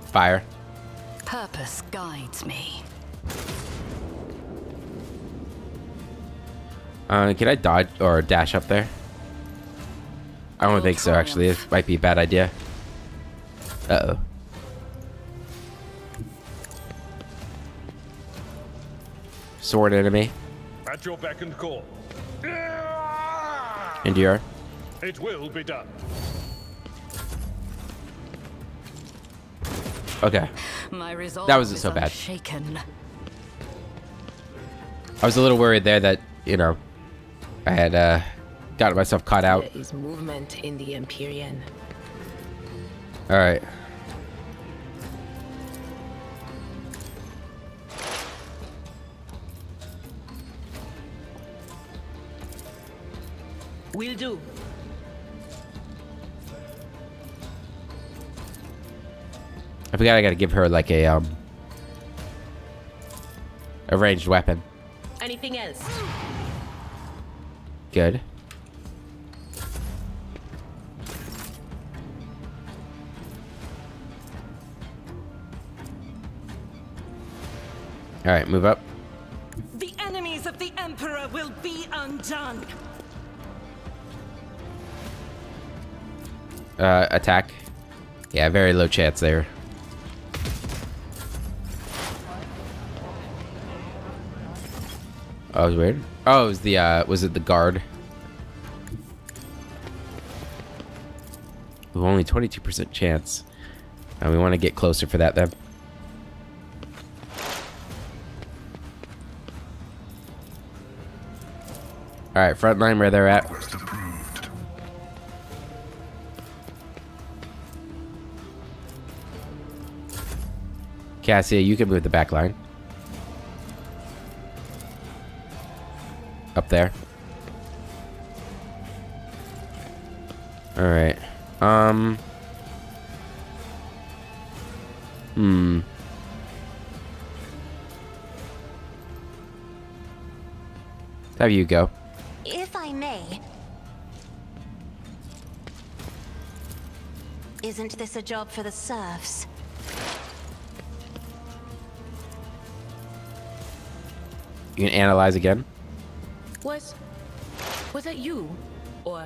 Fire. Purpose guides me. Can I dodge or dash up there? I don't think so, actually. It might be a bad idea. Uh-oh. Sword enemy. At your beck and call. Endure. It will be done. Okay. My resolve That wasn't is so bad. unshaken. I was a little worried there that, you know, I had got myself caught out. There is movement in the Empyrean. Alright. Will do. I forgot I gotta give her like a ranged weapon. Anything else? Good. Alright, move up. The enemies of the Emperor will be undone. Attack. Yeah, very low chance there. Oh, it was weird. Oh, it was the, was it the guard? With only 22% chance. And we want to get closer for that then. Alright, front line where they're at. Request approved. Cassia, you can move the back line. Up there. Alright. Have you go. If I may. Isn't this a job for the serfs? You can analyze again. Was that you? Or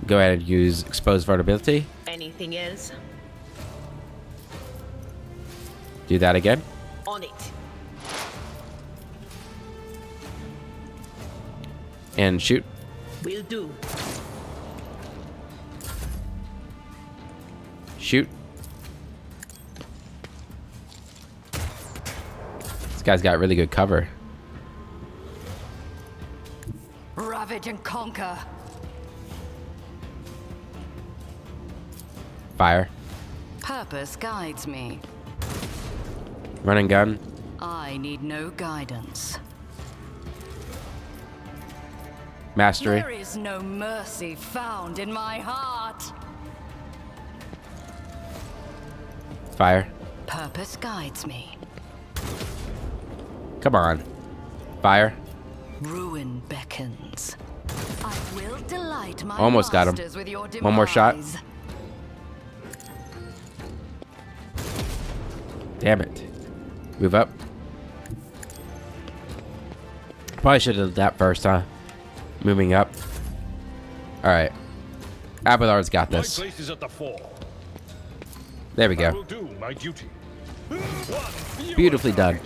Go ahead and use exposed vulnerability. anything else? Do that again. On it. And shoot. Will do. Shoot. This guy's got really good cover. Ravage and conquer. Fire. Purpose guides me. Run and gun. I need no guidance. Mastery. There is no mercy found in my heart. Fire. Purpose guides me. Come on. Fire. Ruin beckons. I will delight my Almost got him. masters with your One more shot. demise. Damn it. Move up. Probably should have done that first, huh? Moving up. Alright. Abalar's got My this. place is at the fore. There we I go. will do my duty. Beautifully done.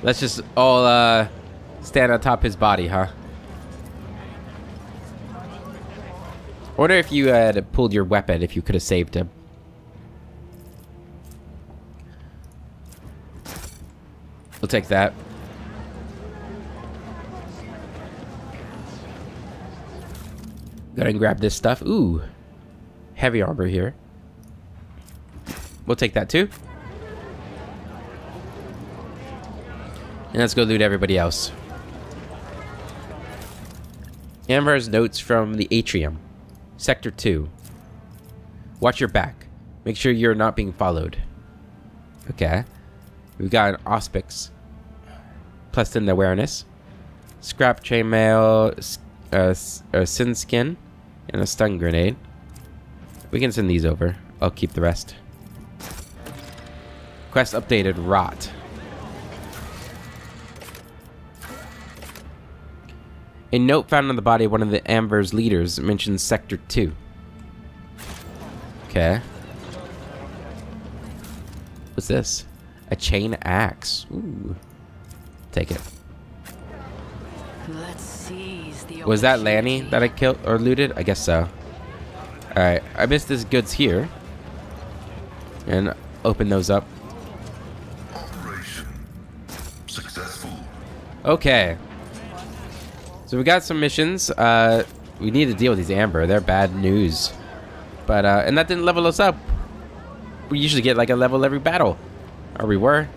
Let's just all stand on top of his body, huh? I wonder if you had pulled your weapon, if you could have saved him. We'll take that. Go ahead and grab this stuff. Ooh. Heavy armor here. We'll take that too. And let's go loot everybody else. Amber's notes from the atrium. Sector 2. Watch your back. Make sure you're not being followed. Okay. We've got an auspice. Plus in the awareness. Scrap chainmail. Sin skin. And a stun grenade. We can send these over. I'll keep the rest. Quest updated. Rot. A note found on the body of one of the Amber's leaders mentions Sector 2. Okay. What's this? A chain axe. Ooh. Take it. Let's seize the Was that Lanny opportunity. that I killed or looted? I guess so. Alright. I missed his goods here. And open those up. Operation successful. Okay. So we got some missions. We need to deal with these Amber. They're bad news. But, and that didn't level us up. We usually get like a level every battle. Or we were.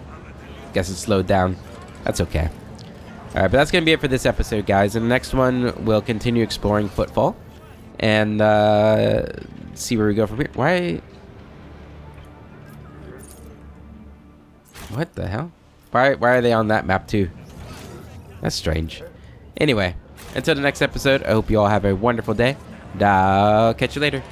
Guess it slowed down. That's okay. Alright, but that's going to be it for this episode, guys. In the next one, we'll continue exploring Footfall. And, see where we go from here. Why? What the hell? Why are they on that map, too? That's strange. Anyway, until the next episode, I hope you all have a wonderful day. And I'll catch you later.